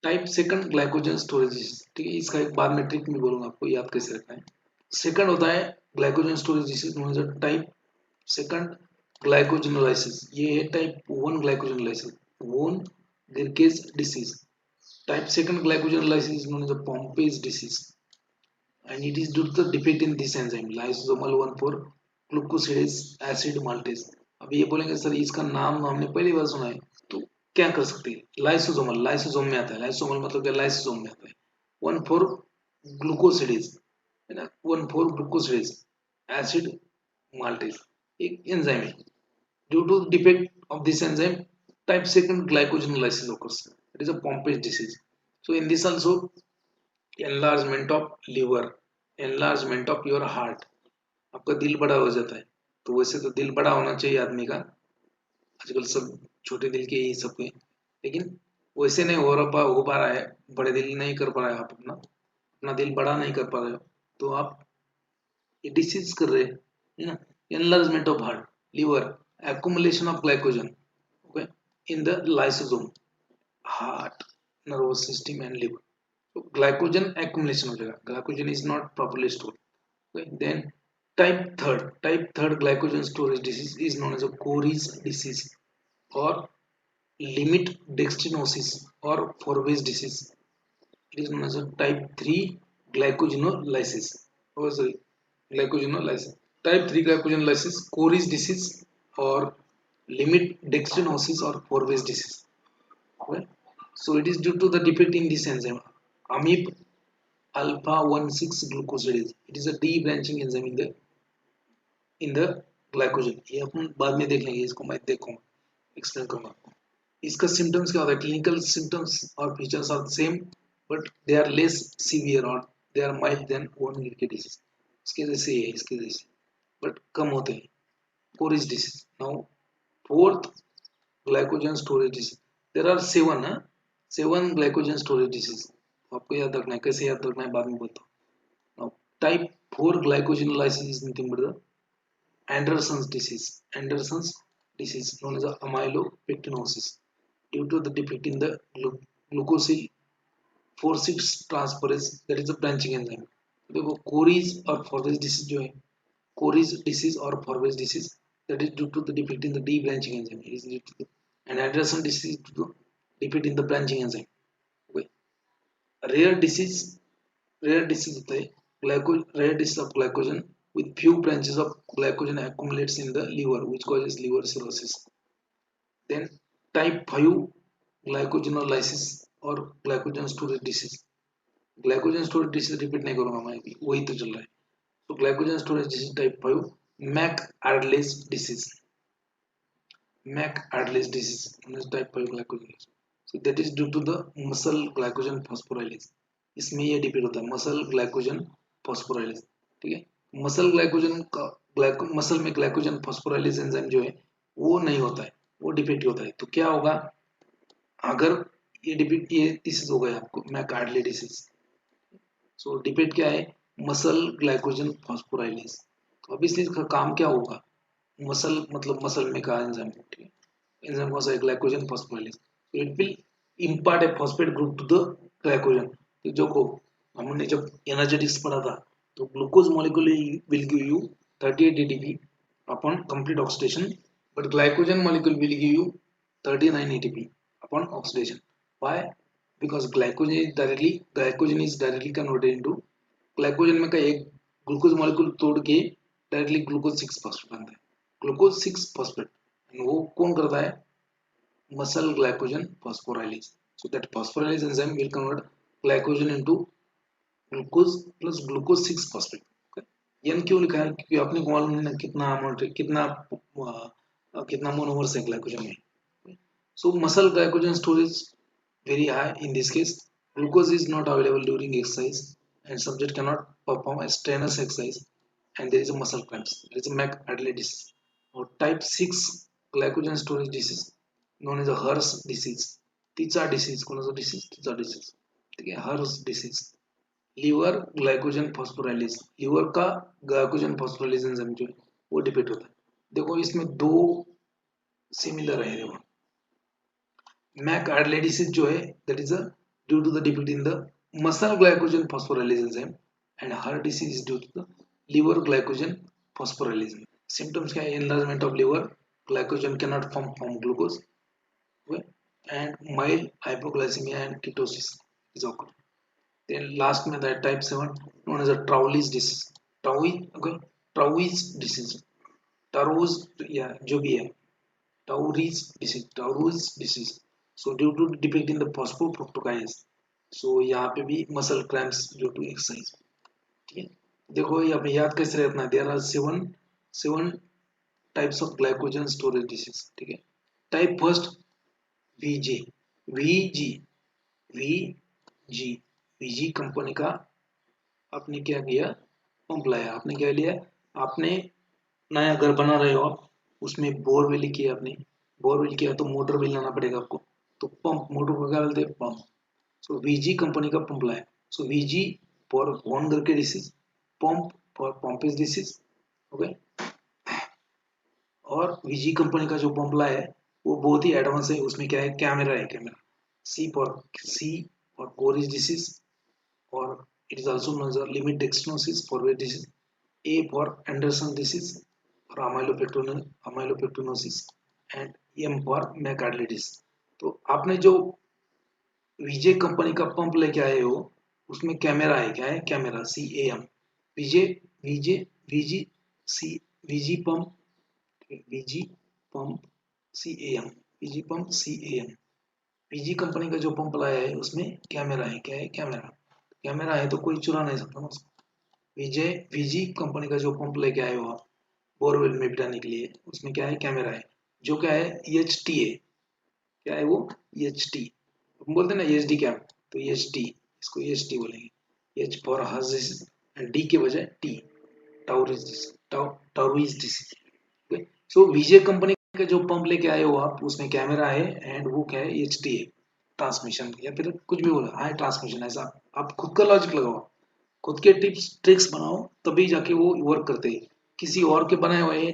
Type second glycogen storage disease. ठीक है, इसका एक बार में ट्रिक में बोलूंगा आपको याद कैसे रखना है. सेकंड होता है glycogen storage disease known as type second glycogenolysis. ये है type 1 glycogenolysis. Von Gierke's disease. Type second glycogenolysis known as Pompe's disease and it is due to the defect in this enzyme lysosomal 1,4 glucosidase acid maltase. अब ये बोलेंगे sir इसका नाम हमने पहली बार सुना है, तो क्या कर सकते हैं. लाइसोसोमल, लाइसोसोम में आता है. लाइसोसोमल मतलब क्या, लाइसोसोम में आता है. 1,4 ग्लूकोसिडेज है ना, 1,4 ग्लूकोसिडेज एसिड माल्टेज एक एंजाइम है. Due to defect of this enzyme type second glycogenolysis occurs. It is a Pompe's disease. So in this also enlargement of liver, enlargement of your heart. आपका दिल बड़ा हो जाता है. तो वैसे तो दिल बड़ा होना चाहिए आदमी का, आजकल सब छोटे दिल के ही सब हैं, लेकिन वैसे नहीं हो पा रहा है. बड़े दिल नहीं कर पा रहे आप, अपना अपना दिल बड़ा नहीं कर पा रहे हो, तो आप ये डिसीज कर रहे हैं, है ना. Enlargement of heart, liver, accumulation of glycogen okay in the lysosome, heart, nervous system and liver. तो ग्लाइकोजन एक्युमुलेशन हो जाएगा. Glycogen is not properly stored. Then type third glycogen storage disease is known as a Cory's disease or limit dextrinosis or Forbes disease. It is known as a type 3 glycogenolysis. Oh, sorry, glycogenolysis. Type 3 glycogenolysis, Cory's disease or limit dextrinosis or Forbes disease. Okay? So it is due to the defect in this enzyme, amip alpha 1,6 glucosidase. It is a D-branching enzyme in the glycogen. ये अपन बाद में देख लेंगे, इसको मैं देखूंगा, explain करूंगा आपको. इसका सिम्टम्स क्या होता है, क्लिनिकल सिम्टम्स और features are same but they are less severe और दे आर माइल्ड देन वोन गिरके डिसीज. इसके जैसे है, इसके जैसे बट कम होते हैं. Cori's disease. Now fourth glycogen storage disease. There are 7 glycogen storage disease. आपको याद रखना है, कैसे याद रखना है बाद में बोलता हूँ. Now type 4 glycogenolysis is nothing but the Anderson's disease. Anderson's disease known as amylopectinosis due to the defect in the glucosyl 4,6 transferase, that is the branching enzyme. देखो Cory's और Forbes disease जो है, Cory's disease और Forbes disease, that is due to the defect in the D branching enzyme. It is due to the, and Anderson disease due to defect in the branching enzyme. Okay. Rare disease होता है rare disease of glycogen with few branches of glycogen accumulates in the liver which causes liver cirrhosis. Then type 5 glycogenolysis or glycogen storage disease. Glycogen storage disease repeat नहीं करूंगा मैं, वही तो चल रहा है. तो glycogen storage disease type 5 McArdle's disease. McArdle's disease type 5 glycogen. So that is due to the muscle glycogen phosphorylase. इसमें ये डिपेंड होता है मसल ग्लाइकोजन फॉस्फोराइलेज, ठीक है। मसल ग्लाइकोजन का मसल में ग्लाइकोजन फॉस्फोराइलेज एंजाइम जो है वो नहीं होता है, वो डिफेक्टिव होता है। तो क्या होगा अगर ये डिफेक्ट, ये डिसीज हो गया आपको मैकार्डले डिसीज। सो डिफेक्ट क्या है, मसल ग्लाइकोजन फॉस्फोराइलेज। तो अब इसका काम क्या होगा, मसल मतलब मसल में का एंजाइम, ठीक है, एंजाइम कौन सा है, ग्लाइकोजन फॉस्फोराइलेज। तो it will impart a phosphate group to the glycogen. तो जो को हमने जब एनर्जेटिक्स पढ़ा था, तो glucose molecule will give you 38 ATP upon complete oxidation, but glycogen molecule will give you 39 ATP upon oxidation. Why? Because glycogen is directly converted into glycogen में का एक ग्लूकोज मॉलिक्यूल तोड़ के डायरेक्टली ग्लूकोज 6 फॉस्फेट बनता है, glucose 6 phosphate. वो कौन करता है, muscle glycogen phosphorylase. So that phosphorylase enzyme will convert glycogen into glucose plus glucose 6 phosphate. N क्यों लिखा है, क्योंकि आपने को मालूम है ना कितना अमाउंट, कितना मोनोमर्स है ग्लाइकोजन में। So muscle glycogen storage very high in this case. Glucose is not available during exercise and subject cannot perform a strenuous exercise and there is a muscle cramps. There is a McArdle disease. Or type 6 glycogen storage disease known as a HERS disease. तीसरा disease कौन सा disease, तीसरा disease, ठीक है, HERS disease। Liver glycogen phosphorylase, liver का glycogen phosphorylase enzyme जो है वो डिफेक्ट होता है। देखो इसमें दो सिमिलर है, देखो मैकआर्डले डिसीज जो है that is due to the defect in the muscle glycogen phosphorylase enzyme and Hers disease is due to the liver glycogen phosphorylase. Symptoms क्या है, enlargement of liver, glycogen can not form glucose and mild hypoglycaemia and ketosis is occur. Then last में that type 7 known as a Trowey's disease. Trowey's disease. Tarous या जो भी है, Trowey's disease. So due to defect in the phosphofructokinase. So यहाँ पे भी muscle cramps due to exercise. ठीक है, देखो ये हमें याद कैसे रखना है, there are seven types of glycogen storage disease, ठीक है। Type first VG, VG, VG, VG company का आपने क्या किया, पंप लाया। आपने क्या लिया, आपने नया घर बना रहे हो आप, उसमें बोरवेल किया, आपने बोरवेल किया तो मोटर भी लाना पड़ेगा आपको, तो पंप, मोटर को क्या बोलते हैं, पंप। सो वीजी कंपनी का पंप लाया। So VG for von Gierke disease, pump for Pompe's disease, okay. और वीजी कंपनी का जो पंप लाया है वो बहुत ही एडवांस है, उसमें क्या है, कैमरा है, camera. C for Cori's disease or it is also known as a limit dextrosis for weight disease. A for Anderson disease or amylopectinosis and M for McArdle disease. तो आपने जो विजय कंपनी का pump लेके आए हो उसमें camera है, क्या है, camera, CAM, VG, VG C, VG pump, VG pump CAM, VG pump CAM। VG company का जो पंप लाया है उसमें कैमरा है, क्या है, कैमरा। कैमरा है तो कोई चुरा नहीं सकता ना उसको। विजी कंपनी का जो पंप लेके आए हो आप बोरवेल में बिठाने के लिए, उसमें क्या है, कैमरा है, जो क्या है, EHT है। क्या है वो, EHT। हम बोलते हैं ना EHD कैम, तो EHT, इसको EHT बोलेंगे। H फॉर हर्ज एंड D के बजाय T, टाउरीज डिसीज। सो विजय कंपनी का जो पंप लेके आए हो आप उसमें कैमरा है एंड वो क्या है, EHT है। ट्रांसमिशन या फिर कुछ भी बोला, हाँ ट्रांसमिशन, ऐसा आप खुद का लॉजिक लगाओ, खुद के टिप्स ट्रिक्स बनाओ, तभी जाके वो वर्क करते हैं। किसी और के बनाए हुए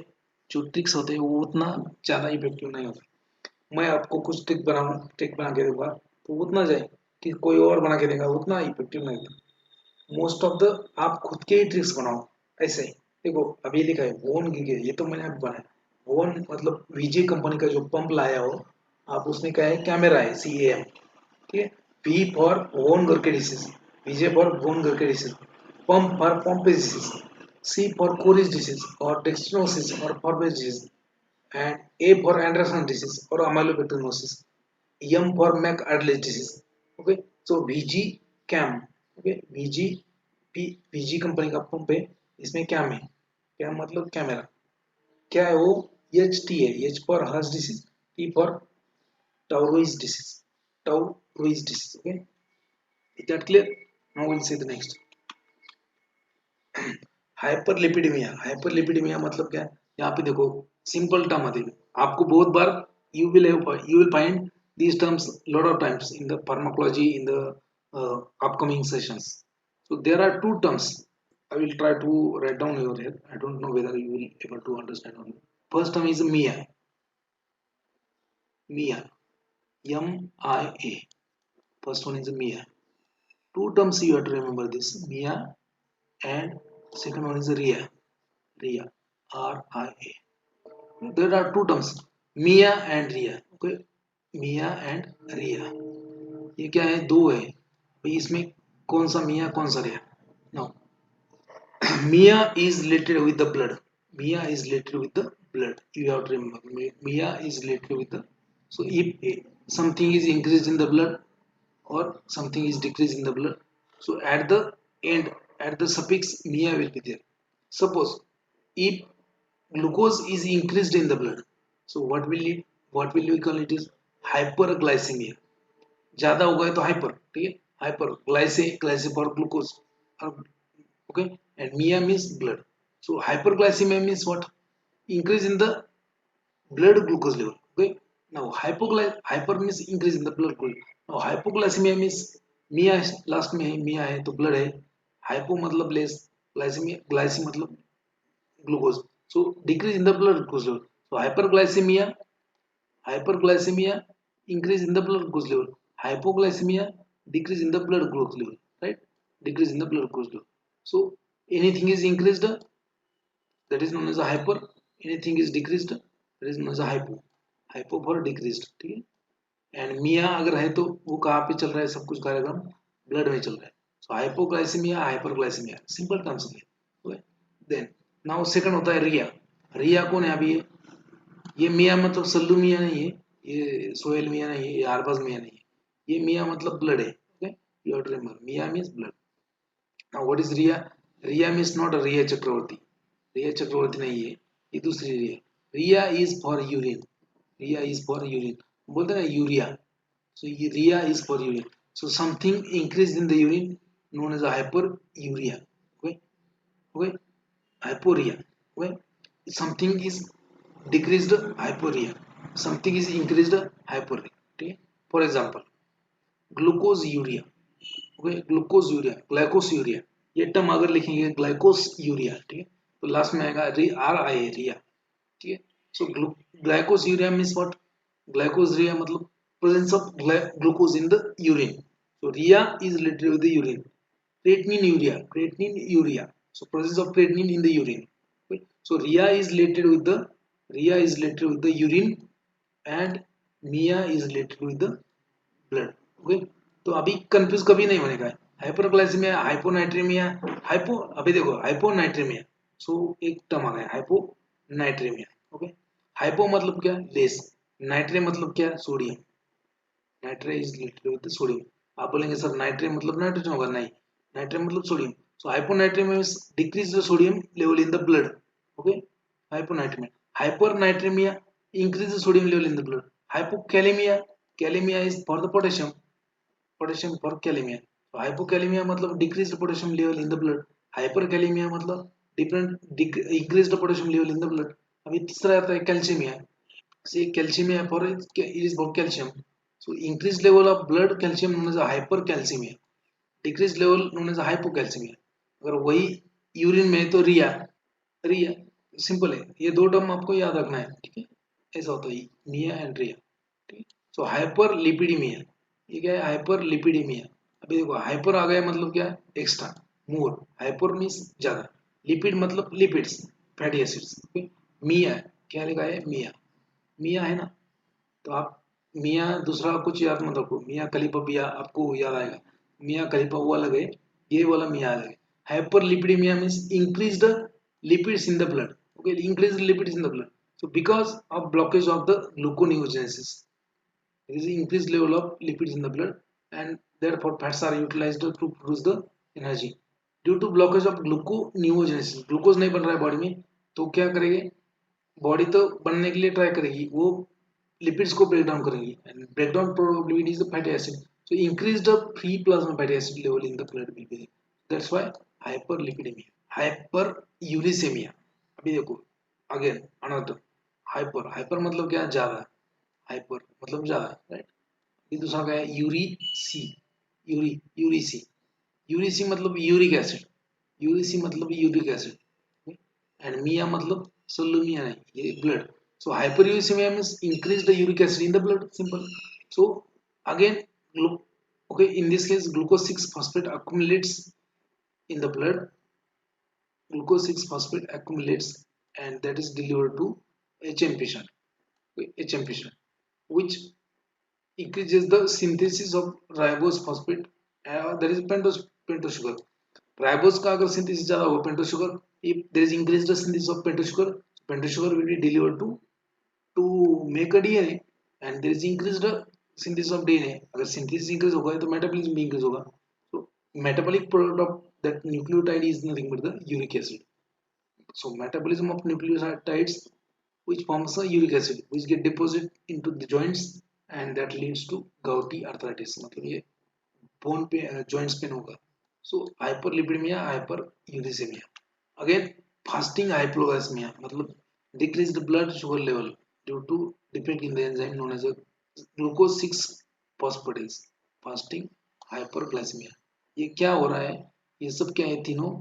जो ट्रिक्स होते हैं वो उतना ज़्यादा इफेक्टिव नहीं होते। मैं आपको कुछ ट्रिक बना के दूंगा तो उतना जाए, कि कोई और बना के देगा उतना इफेक्टिव नहीं होता। मोस्ट ऑफ द आप खुद के ही ट्रिक्स बनाओ। ऐसे ही देखो अभी लिखा है वोन गिगे, ये तो मैंने अभी बनाया। वोन मतलब विजय कंपनी का जो पंप लाया हो आप, उसमें क्या है, कैमरा है, CAM, ठीक है। P for von Gierke disease, Vijay for von Gierke disease, pump for Pompe's disease, C for Cori's disease और डेक्स्ट्रोसिस और Forbes disease and A for Andersen disease और amylopectinosis, M for McArdle disease, okay. So VG cam, okay, VG company का pump है, इसमें cam है, cam मतलब camera, क्या है वो, EHT है, H for Hers disease, T for Tarui's disease, tau-Ruiz disease. Okay, is that clear? Now we'll see the next. Hyperlipidaemia मतलब क्या है? यहाँ पे देखो सिंपल टर्म आती है आपको बहुत बार you will find these terms lot of times in the pharmacology in the upcoming sessions. So there are two terms. I will try to write down over here. I don't know whether you will able to understand or not. First term is MIA. MIA. M-I-A. First one is MIA. Two terms you have to remember this. MIA and second one is RIA. RIA. R-I-A. There are two terms. MIA and RIA. Okay. MIA and RIA. ये क्या है? दो है भाई इसमें कौन सा मिया कौन सा रिया? Now Mia is related with the blood. Mia is related with the blood. You have to remember. Mia is related with the. So if something is increased in the blood or something is decreased in the blood, so at the end, at the suffix Mia will be there. Suppose if glucose is increased in the blood, so what will we call it is hyperglycemia. ज्यादा हो गए तो hyper, ठीक है, hyper glyce for glucose. Okay, and Mia means blood. So hyperglycemia means what? Increase in the blood glucose level. Okay, now hyper means increase in the blood glucose. Now hypoglycemia means Mia last में है, Mia है तो blood है, hypo मतलब less, glycemia glycemia मतलब glucose, so decrease in the blood glucose level. So hyperglycemia increase in the blood glucose level, hypoglycemia decrease in the blood glucose level, right? Decrease in the blood glucose level. So anything is increased, that is known as a hyper. Anything is decreased, that is known as a hypo for decreased, ठीक है. And मिया अगर है तो वो कहाँ पे चल रहा है? सब कुछ कार्यक्रम ब्लड में चल रहा है. सो हाइपोग्लाइसीमिया हाइपरग्लाइसीमिया सिंपल टर्म्स है. देन नाउ सेकंड होता है रिया. रिया कौन है? अभी ये मिया मतलब सल्लू मिया नहीं है, ये सोहेल मिया नहीं है, ये आरबाज मिया नहीं है, ये मिया मतलब ब्लड है. Okay, you have to remember mia means blood. Now what is ria? Ria means not Rhea Chakraborty. Rhea Chakraborty नहीं है, ये दूसरी ria. Ria is for urine. Ria is for urine. बोलते हैं ना यूरिया. सो ये ria is for urine. So something increase in the urine known as hyper uria. Okay okay, hyporia. When something is decreased, hyporia. Something is increased, hyporia. ठीक है. For example, glucose urea. Okay, glucose urea, ग्लाइकोस urea. ये term अगर लिखेंगे ग्लाइकोस urea, ठीक है, तो last में आएगा RIA रिया. ठीक है. So glycos uria means what? Glycos uria मतलब presence of glucose in the urine. So ria is related with the urine. creatinine urea, so presence of creatinine in the urine. Okay? So RIA is related with the urine and MIA is related with the blood. Okay? तो अभी confuse कभी नहीं होने का है. Hyperglycaemia, हाइपोनाइट्रेमिया, hypo, अभी देखो हाइपोनाइट्रेमिया, सो एक टर्म आ गया हाइपोनाइट्रेमिया. ओके, हाइपो मतलब क्या? लेस. नाइट्रे मतलब क्या? Sodium. Natre is related with the sodium. आप बोलेंगे सर नाइट्रे मतलब नाइट्रोजन होगा? नहीं, नाइट्रे मतलब sodium. So hyponatraemia means decrease the sodium level in the blood. Okay, hyponatraemia. Hypernatraemia increase the sodium level in the blood. Hypokalaemia, kalaemia is for the potassium, potassium for kalaemia. तो hypokalaemia मतलब decrease the potassium level in the blood. Hyperkalaemia मतलब different increase the potassium level in the blood. अभी तीसरा आता है calcaemia. से calcaemia for it is for calcium. So increased level of blood calcium known as a hypercalcemia. Decreased level known as a hypocalcemia. अगर वही urine में है तो रिया. रिया सिंपल है, ये दो टर्म आपको याद रखना है. ठीक है, ऐसा होता है मिया एंड रिया. ठीक है. सो हाइपरलिपिडीमिया, ये क्या है? हाइपरलिपिडीमिया. अभी देखो हाइपर आ गया मतलब क्या? एक्स्ट्रा, मोर. हाइपर मीन्स ज्यादा, लिपिड मतलब लिपिड्स, फैटी एसिड्स. मिया क्या लिखा है? मिया. मिया है ना, तो आप मियाँ दूसरा कुछ याद मत रखो. मियाँ खलीफा भी आपको याद आएगा. मियाँ खलीफा वो अलग है, ये वाला मियाँ अलग है. Hyperlipidaemia means increased lipids in the blood. Okay, increased lipids in the blood. So because of blockage of the gluconeogenesis, there is increased level of lipids in the blood and therefore fats are utilized to produce the energy. Due to blockage of gluconeogenesis, glucose नहीं बन रहा है body में, तो क्या करेंगे? Body तो बनने के लिए ट्राई करेगी, वो लिपिड्स को ब्रेक डाउन करेंगी and break down probability is the fatty acid, so increase the free plasma fatty acid level in the blood will be, that's why hyperlipidaemia, hyper uricaemia. अभी देखो अगेन अनदर हाइपर, हाइपर मतलब क्या, ज्यादा, hyper मतलब ज्यादा, right. ये दूसरा क्या है, यूरिसी, यूरिसी, यूरिसी मतलब यूरिक एसिड, यूरिसी मतलब यूरिक एसिड एंड मिया मतलब सोलुमिया नहीं, ये blood. So hyperuricemia means increase the uric acid in the blood, simple. So again, okay, in this case glucose 6 phosphate accumulates in the blood, glucose 6 phosphate accumulates and that is delivered to HM patient, okay, HM patient, which increases the synthesis of ribose phosphate, that is pentose sugar. Ribose का अगर synthesis ज़्यादा हो pentose sugar, if there is increased the synthesis of pentose sugar will be delivered to make a DNA and there is increased synthesis of DNA. अगर synthesis increase होगा तो metabolism भी increase होगा. So metabolic product of that nucleotide is nothing but the uric acid. So metabolism of nucleotides which forms a uric acid which get deposited into the joints and that leads to gouty arthritis. मतलब ये bone पे joints pen होगा. So hyperlipidemia, hyperuricemia. Again fasting hypoglycemia मतलब decrease the blood sugar level due to defect in the enzyme known as a glucose 6 phosphatase. Fasting hyperglycemia. ये क्या हो रहा है, ये सब क्या है तीनों,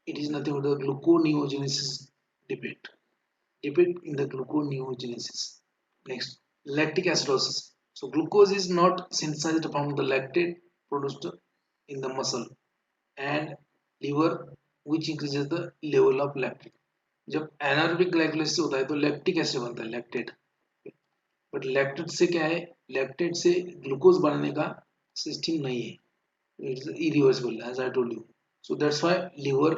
it is nothing but the gluconeogenesis defect, defect in the gluconeogenesis. Next, lactic acidosis. So glucose is not synthesized from the lactate produced in the muscle and liver which increases the level of lactate. जब anaerobic glycolysis होता है तो lactic acid बनता है, lactate. But lactate से क्या है, lactate से ग्लूकोज बनाने का सिस्टम नहीं है, it's irreversible as I told you. So that's why liver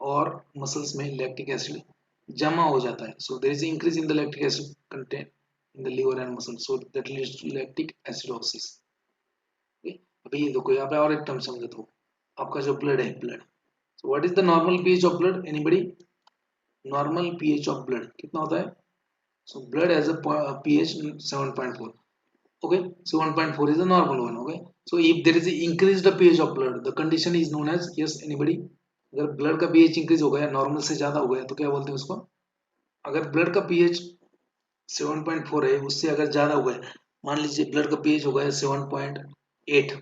और मसल्स में लैक्टिक एसिड जमा हो जाता है. So there is increase in the lactic acid content in the liver and muscle, so that leads to lactic acidosis. अभी ये देखो यहाँ पे और एक टर्म समझो तो, आपका जो ब्लड है, blood, so what is the normal pH of blood, anybody? Normal pH of blood कितना होता है? So blood has a pH 7.4. Okay, so 1.4 is the normal one. Okay, so if there is a increased pH of blood, the condition is known as, yes anybody, अगर blood का pH increase हो गया, normal से ज़्यादा हो गया तो क्या बोलते हैं उसको? अगर blood का pH 7.4 है, उससे अगर ज़्यादा हो गया, मान लीजिए blood का pH हो गया 7.8,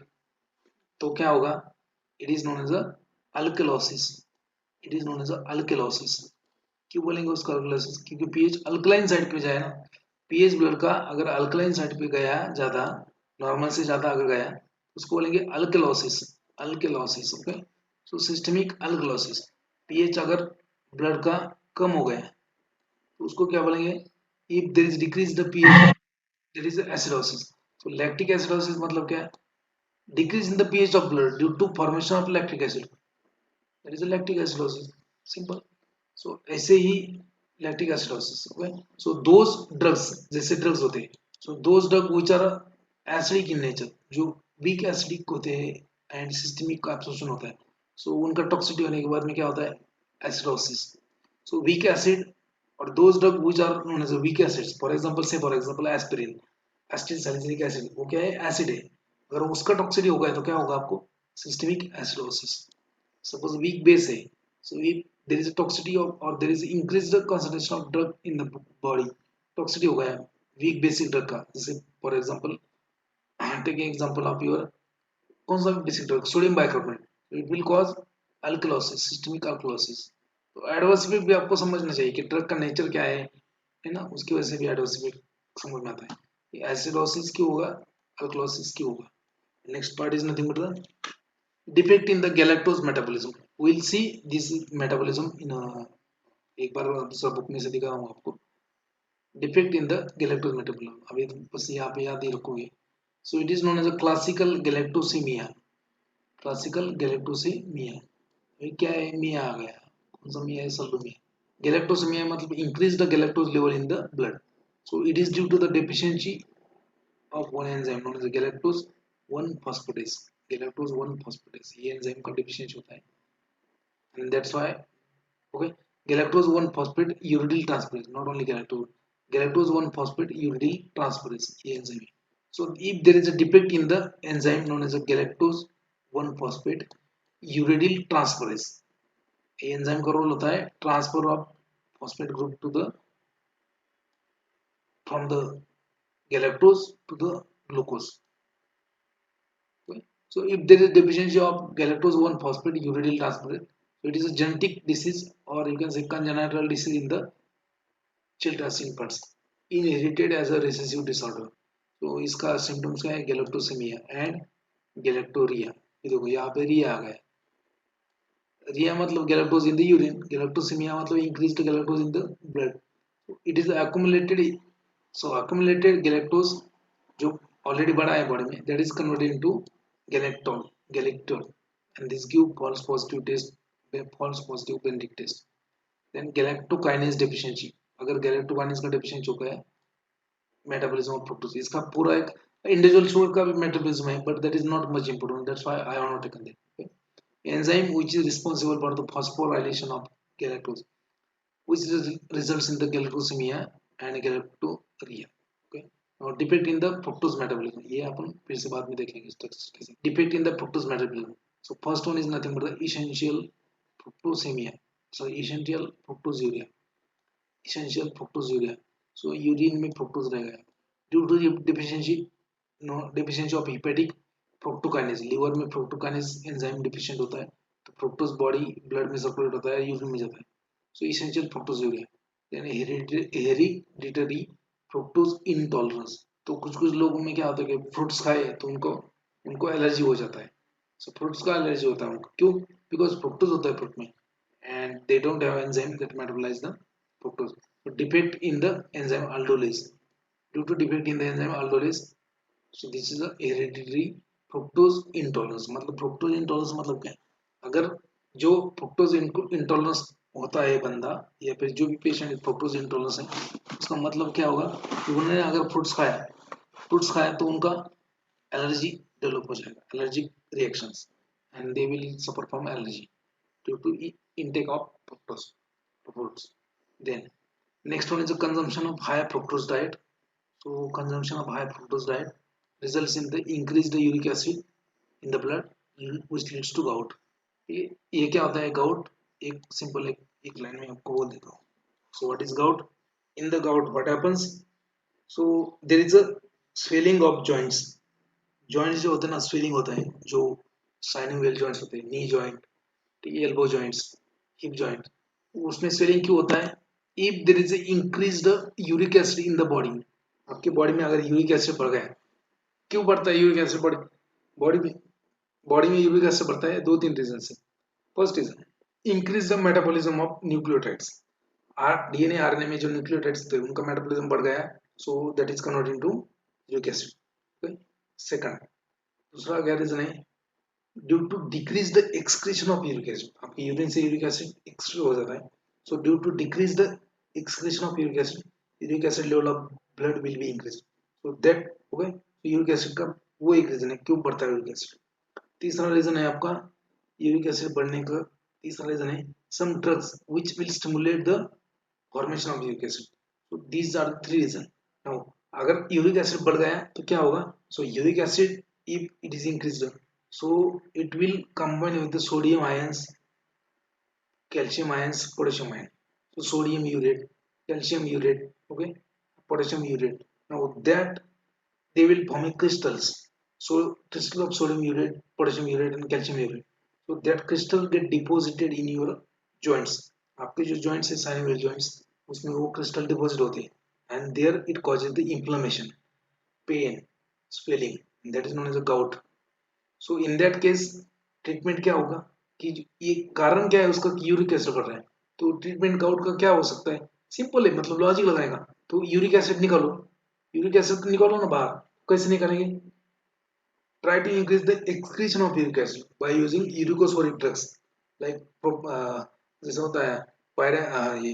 तो क्या होगा? It is known as a alkalosis. It is known as a alkalosis. क्यों बोलेंगे उसका अल्कलाइसिस? क्योंकि पीएच अल्कलाइन साइड पे जाए ना, पीएच ब्लड का अगर अल्कलाइन साइड पे गया ज्यादा, नॉर्मल से ज्यादा अगर गया, उसको बोलेंगे alkalosis, alkalosis. Okay, so systemic alkalosis. PH अगर ब्लड का कम हो गया तो उसको क्या बोलेंगे? If there is decrease the pH there is acidosis. So lactic acidosis मतलब क्या है? Decrease in the pH of blood due to formation of lactic acid, that is lactic acidosis, simple. So ऐसे ही lactic acidosis. Okay, so those drugs, जैसे drugs होते हैं, so those drug which are acidic in nature, जो weak acidic होते हैं and systemic absorption होता है, सो उनका टॉक्सिसिटी होने के बाद में क्या होता है? एसिडोसिस. सो वीक एसिड और those drug which are known as weak acids, for example say for example aspirin, acetyl salicylic acid, वो क्या है? एसिड है. अगर उसका टॉक्सिसिटी हो गया तो क्या होगा आपको? Systemic acidosis. Suppose weak base है, so if there is a toxicity of or there is increased concentration of drug in the body, toxicity हो गया weak basic drug का, जैसे for example take an example of your कौन सा basic drug, sodium bicarbonate, it will cause alkalosis, systemic alkalosis. तो adverse effect भी आपको समझना चाहिए कि ड्रग का नेचर क्या है ना, उसकी वजह से भी एडवर्स इफेक्ट समझ में आता है. एसिडोसिस क्यों होगा, अल्कलोसिस क्यों होगा. Next part is nothing but the defect in the galactose metabolism. We'll see this metabolism in a, एक बार दूसरा बुक में से दिखा हूँ आपको. defect in the galactose metabolism अभी तो बस यहाँ पे याद ही रखोगे. So it is known as a classical galactosemia. classical galactosemia. अभी क्या है? मिया आ गया, कौन सा मिया है? सल्फोमिया. galactosemia मतलब increase the galactose level in the blood. So it is due to the deficiency of one enzyme known as a galactose 1 phosphatase. galactose 1 phosphatase ये enzyme का डिफिशिएंसी होता है, and that's why, okay, galactose 1 phosphate uridyl transferase, not only galactose, galactose 1-phosphate uridyl transferase ये enzyme है. So if there is a defect in the enzyme known as a galactose 1-phosphate uridyl transferase, ये enzyme का role होता है transfer of phosphate group to the from the galactose to the glucose. Okay. So if there is deficiency of galactose 1-phosphate uridyl transferase, so it is a genetic disease or you can say congenital disease in the children's infants, inherited as a recessive disorder. तो इसका symptoms क्या है galactosaemia and galactorrhoea. ये देखो यहाँ पे रिया आ गया. Ria मतलब galactose in the urine, galactosaemia मतलब increased galactose in the blood. It is accumulated, so accumulated galactose जो ऑलरेडी बढ़ा है बॉडी में, that is converted into galactol and this give false positive test, false positive benedict test. Then galactokinase deficiency, अगर galactokinase का deficiency हो गया, metabolism of fructose, इसका पूरा एक इंडिविजुअल शुगर का भी मेटाबॉलिज्म है, but that is not much important, that's why I have not taken that. Enzyme which is responsible for the phosphorylation of galactose which results in the galactosemia and galactorrhea. Okay, now defect in the fructose metabolism, ये अपन फिर से बाद में देखेंगे structure कैसे. defect in the fructose metabolism, so first one is nothing but the essential fructosemia, so essential fructosuria, essential fructosuria. So urine में fructose रह गया due to deficiency, no deficiency of hepatic fructokinase, लिवर में fructokinase enzyme deficient होता है तो fructose body blood में circulate होता है, यूरिन में जाता है. So essential fructosuria. Then hereditary fructose intolerance. तो कुछ लोगों में क्या होता है कि फ्रूट्स खाए तो उनको एलर्जी हो जाता है. So फ्रूट्स का एलर्जी होता है उनको, क्यों? Because फ्रुक्टोज होता है फ्रूट में and they don't have enzyme that metabolize the fructose. So defect in the enzyme aldolase. Due to defect in the enzyme aldolase, so this is a hereditary fructose intolerance. मतलब fructose intolerance मतलब क्या है? अगर जो fructose intolerance होता है बंदा या फिर जो भी पेशेंट फ्रुक्टोज इंटॉलरेंस है, उसका मतलब क्या होगा कि उन्होंने अगर फ्रूट्स खाया तो उनका एलर्जी डेवलप हो जाएगा, allergic reactions, and they will suffer from allergy due to intake of fruits. Then next one is the consumption of high fructose diet. So consumption of high fructose diet results in the increased uric acid in the blood which leads to gout. ये क्या होता है gout? एक simple एक line में आपको बोल देता हूँ. So what is gout? In the gout what happens? So there is a swelling of joints. Joints जो होते हैं ना, swelling होता है, जो synovial joints होते हैं, knee joint, elbow joints, hip joint, उसमें swelling क्यों होता है? If there is a increased uric acid in the body, आपके बॉडी में अगर यूरिक एसिड बढ़ गया, क्यों बढ़ता है यूरिक एसिड बॉडी में यूरिक एसिड बढ़ता है? 2-3 रीजन से. First reason, increase the metabolism of nucleotides. DNA RNA में जो न्यूक्लियोटाइड्स थे उनका मेटाबॉलिज्म बढ़ गया, so that is converted into uric acid. Okay. Second, दूसरा क्या रीजन है? Due to decrease the excretion of uric acid, आपके यूरिन से यूरिक एसिड एक्सक्रीट हो जाता है, so due to decrease the excretion of uric acid level of blood will be increase, so that okay. Uric acid का वो एक reason है क्यों बढ़ता है यूरिक एसिड. तीसरा रीजन है आपका यूरिक एसिड बढ़ने का, तीसरा रीजन है some drugs which will stimulate the formation of uric acid. So these are the 3 reasons. Now अगर यूरिक एसिड बढ़ गया तो क्या होगा? So uric acid if it is increased, so it will combine with the sodium ions, calcium ions, potassium ion. So sodium urate, calcium urate, okay, potassium urate. Now that they will form crystals. So crystal of sodium urate, potassium urate and calcium urate. So that crystal get deposited in your joints. आपके जो joints है synovial joints, उसमें वो crystal deposit होते हैं and there it causes the inflammation, pain, swelling, that is known as a gout. So in that case treatment क्या होगा कि ये कारण क्या है उसका कि यूरिक एसिड बढ़ रहा है, तो ट्रीटमेंट गाउट का क्या हो सकता है? सिंपल है, मतलब लॉजिक लगाएगा तो यूरिक एसिड निकालो ना बाहर. कैसे निकालेंगे? Try to increase the excretion of uric acid by using uricosuric drugs like जैसे होता है ये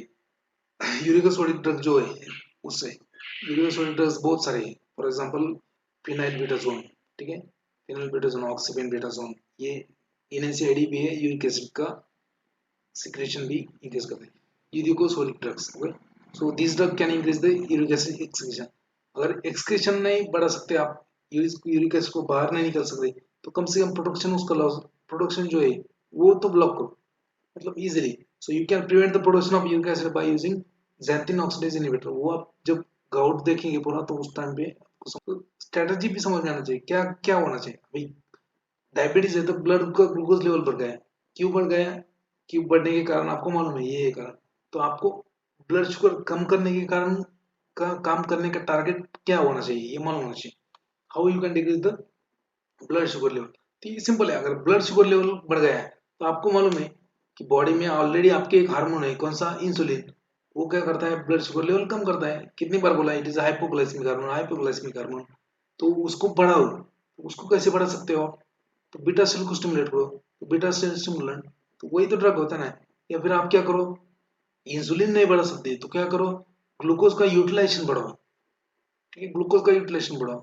यूरिकोसोडिक ड्रग जो है उससे. यूरिकोसोडिक ड्रग्स बहुत सारे हैं, फॉर एग्जांपल फिनाइलबेटाजोन, ठीक है, फिनाइलबेटाजोन, ऑक्सीबेनबेटाजोन, ये NSAID भी है, यूरिक एसिड का सिक्रेशन भी इंक्रीज करते हैं, uricosuric drugs. Okay. So this drug can increase the uric acid excretion. अगर एक्सक्रीशन नहीं बढ़ा सकते आप, यूरिक एसिड को बाहर नहीं निकल सकते, तो कम से कम प्रोडक्शन, उसका लॉस, प्रोडक्शन जो है वो तो ब्लॉक करो, मतलब easily. So you can prevent the production of uric acid by using xanthine oxidase inhibitor. वो आप जब गाउट देखेंगे पूरा तो उस टाइम पे स्ट्रेटजी भी समझ में आना चाहिए, क्या क्या होना चाहिए भाई। डायबिटीज है तो ब्लड का ग्लूकोज लेवल बढ़ गया है, क्यों बढ़ गया है, क्यों बढ़ने के कारण आपको मालूम है, ये कारण। तो आपको ब्लड शुगर कम करने के कारण का काम करने का टारगेट क्या होना चाहिए, ये मालूम होना चाहिए। How you can decrease the blood sugar level. तो ये सिंपल है, अगर ब्लड शुगर लेवल बढ़ गया है तो आपको मालूम है कि बॉडी में ऑलरेडी आपके एक हार्मोन है, कौन सा, इंसुलिन। वो क्या करता है, ब्लड शुगर लेवल कम करता है। कितनी बार बोला, it is hypoglycaemic hormone, hypoglycaemic hormone. तो उसको बढ़ाओ, तो उसको कैसे बढ़ा सकते हो आप, तो बीटा सेल को स्टिमुलेट करो। तो बीटा सेल स्टिमुलेंट तो वही तो ड्रग होता है ना। या फिर आप क्या करो, इंसुलिन नहीं बढ़ा सकते तो क्या करो, ग्लूकोज का यूटिलाइजेशन बढ़ाओ। ठीक है, ग्लूकोज का यूटिलाइजेशन बढ़ाओ।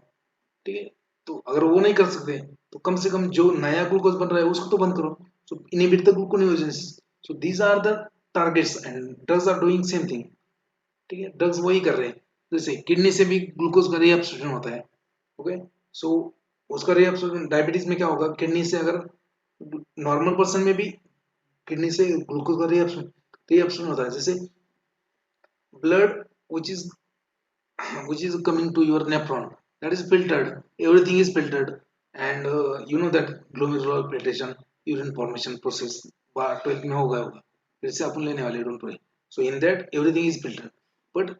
ठीक है, तो अगर वो नहीं कर सकते तो कम से कम जो नया ग्लूकोज बन रहा है उसको तो बंद करो। So inhibit the gluconeogenesis. So these are the targets and drugs are doing same thing. ठीक है, ड्रग्स वही कर रहे हैं। जैसे किडनी से भी ग्लूकोज का रीअब्सॉर्प्शन होता है। ओके, सो उसका रीअब्सॉर्प्शन डायबिटीज में क्या होगा, किडनी से अगर नॉर्मल पर्सन में भी किडनी से ग्लूकोज का रीअब्सॉर्प्शन होता है। जैसे blood which is which is coming to your nephron, that is filtered, everything is filtered, and you know that glomerular filtration, urine formation process 12th में होगा फिर से अपन लेने वाले, don't worry. So in that everything is filtered, but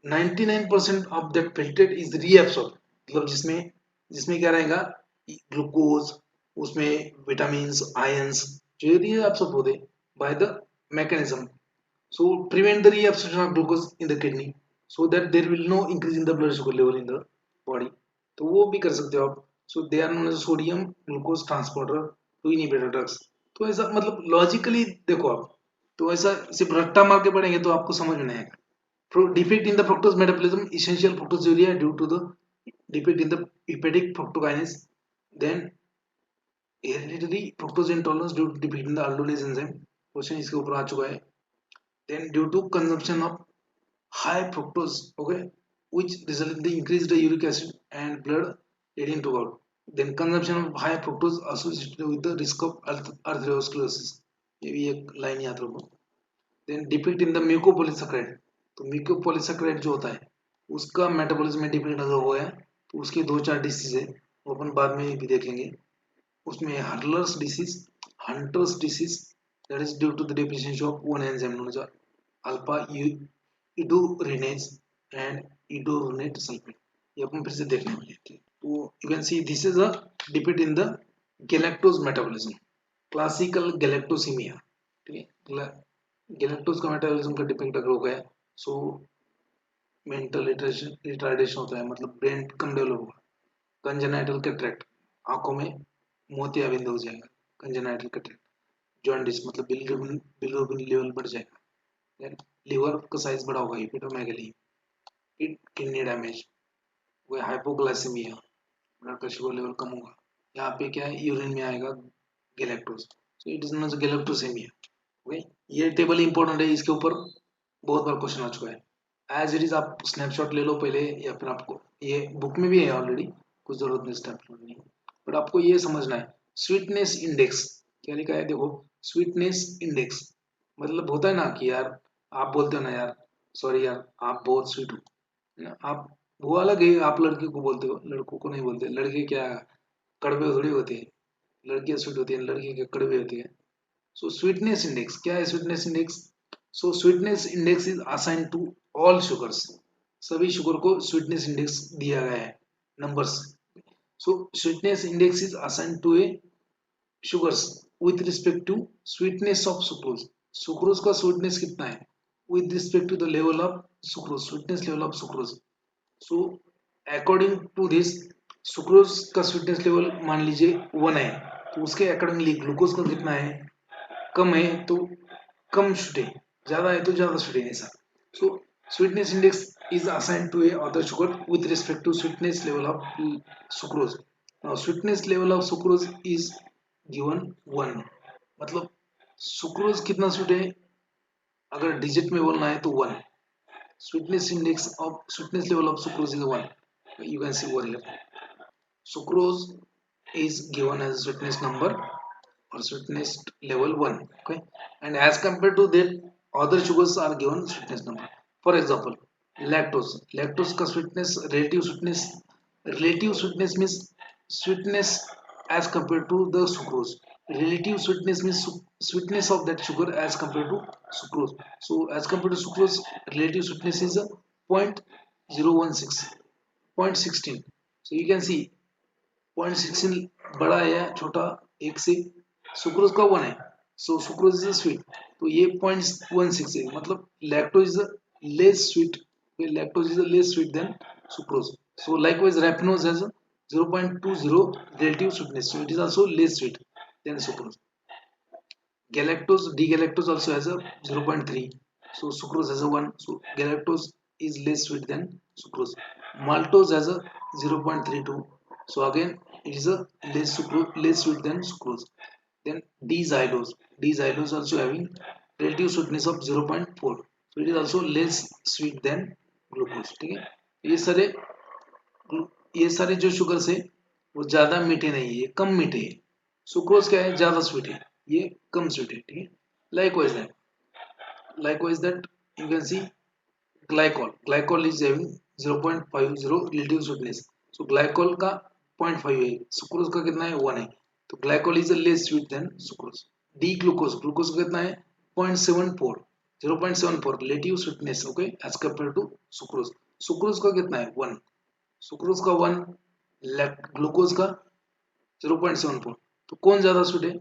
99% of that filtered is reabsorb. मतलब जिसमें जिसमें क्या रहेगा, ग्लूकोज, उसमें विटामिन्स, आयंस, जो रीअब्सॉर्ब होते by the mechanism. So prevent the reabsorption of glucose in the kidney so that there will no increase in the blood sugar level in the body. तो वो भी कर सकते हो आप। So they are known as sodium glucose transporter two inhibitor drugs. तो ऐसा मतलब लॉजिकली देखो आप, तो ऐसा सिर्फ रट्टा मार के पढ़ेंगे तो आपको समझ में नहीं आएगा। Defect in the fructose metabolism, essential fructosuria due to the defect in the hepatic fructokinase, then hereditary fructose intolerance due to defect in the aldolase enzyme, question इसके ऊपर आ चुका है। Then due to consumption of high fructose, okay, which result in the increased uric acid and blood leading to gout. Then consumption of high fructose associated with the risk of atherosclerosis. ये भी एक line याद रखो। Then defect in the mucopolysaccharide, तो mucopolysaccharide जो होता है उसका मेटाबॉलिज्म में डिफेक्ट अगर हुआ है तो उसके दो चार डिसीज है, वो अपन बाद में भी देखेंगे। उसमें Hurler's disease, Hunter's disease, that is due to the deficiency of one enzyme known as alpha iduronate and iduronate sulfate। ये अपन फिर से देखने वाले हैं। तो you can see this is a defect in the galactose metabolism, classical galactosemia। ठीक है, galactose का मेटाबॉलिज्म का डिफेक्ट अगर हो गया सो मेंटल रिटार्डेशन होता है, मतलब ब्रेन कम डेवलप होगा। कंजेनाइटल कैटरेक्ट, आंखों में मोतियाबिंद हो जाएगा, कंजेनाइटल कैटरेक्ट। जॉन्डिस मतलब बिलिरुबिन लेवल बढ़ जाएगा। लिवर का साइज बड़ा होगा, हिपेटोमेगाली, किडनी डैमेज, वो हाइपोग्लाइसेमिया, ब्लड का शुगर लेवल कम होगा। यहाँ पे क्या है, यूरिन में आएगा galactose, so it is known as galactosaemia. Okay, ये टेबल इंपॉर्टेंट है, इसके ऊपर बहुत बार क्वेश्चन आ चुका है। एज इट इज आप स्नैपशॉट ले लो पहले, या फिर आपको ये बुक में भी है ऑलरेडी, कुछ जरूरत नहीं स्नैपशॉट नहीं, बट आपको ये समझना है। स्वीटनेस इंडेक्स क्या लिखा है, देखो, स्वीटनेस इंडेक्स मतलब होता है ना कि यार आप बोलते हो ना यार, सॉरी यार आप बहुत स्वीट हो, है ना, आप वो अलग है, आप लड़के को बोलते हो, लड़कों को नहीं बोलते। लड़के क्या कड़वे थोड़ी होते हैं, लड़कियां स्वीट होती है, लड़के क्या कड़वे होते हैं। सो स्वीटनेस इंडेक्स क्या है, sweetness index, so sweetness index is assign to all sugars, सभी शुगर को स्वीटनेस इंडेक्स दिया गया है numbers. So sweetness index is assign to a sugars with respect to sweetness of sucrose। Sucrose का sweetness कितना है with respect to the level of sucrose, sweetness level of sucrose। so according to this sucrose का sweetness level मान लीजिए 1 है, तो उसके accordingly glucose का कितना है, कम है तो कम छूटे, ज्यादा है तो ज्यादा छूटे, ऐसा। so sweetness index is assigned to a other sugar with respect to sweetness level of sucrose। now sweetness level of sucrose is given 1, मतलब सुक्रोज कितना स्वीट है, अगर डिजिट में बोलना है तो 1, Sweetness index of sweetness level of sucrose is 1. You can see over here. Sucrose is given as sweetness number or sweetness level 1. Okay, and as compared to that, other sugars are given sweetness number. For example, lactose का sweetness, relative sweetness means sweetness as compared to the sucrose. Relative sweetness means sweetness of that sugar as compared to sucrose. So as compared to sucrose, relative sweetness is a 0.016, 0.16. So you can see 0.16 बड़ा है या छोटा एक से, sucrose का 1 है, सो sucrose is sweet, तो ये 0.16 है, मतलब lactose is less sweet, lactose is less sweet than sucrose. So likewise raffinose has a 0.20 relative sweetness, so it is also less sweet than sucrose. Galactose, D-galactose also has a 0.3, so sucrose has a 1, so galactose is less sweet than sucrose. Maltose has a 0.32, so again it is a less sweet than sucrose. Then D-xylose also having relative sweetness of 0.4, so it is also less sweet than glucose. ठीक है, ये सारे जो sugars है वो ज्यादा मीठे नहीं है, ये कम मीठे है. सुक्रोज क्या है, ज्यादा स्वीट है, ये कम स्वीट है. ठीक है, likewise that you can see glycol is having 0.50 relative sweetness, so glycol का 0.5 है, सुक्रोज का कितना है, 1 है, तो glycol is less sweet than sucrose. D glucose का कितना है, 0.74, 0.74 relative sweetness, okay, as compared to sucrose का कितना है, 1, सुक्रोज का 1, ग्लूकोज का 0.74, तो कौन ज्यादा स्वीट है,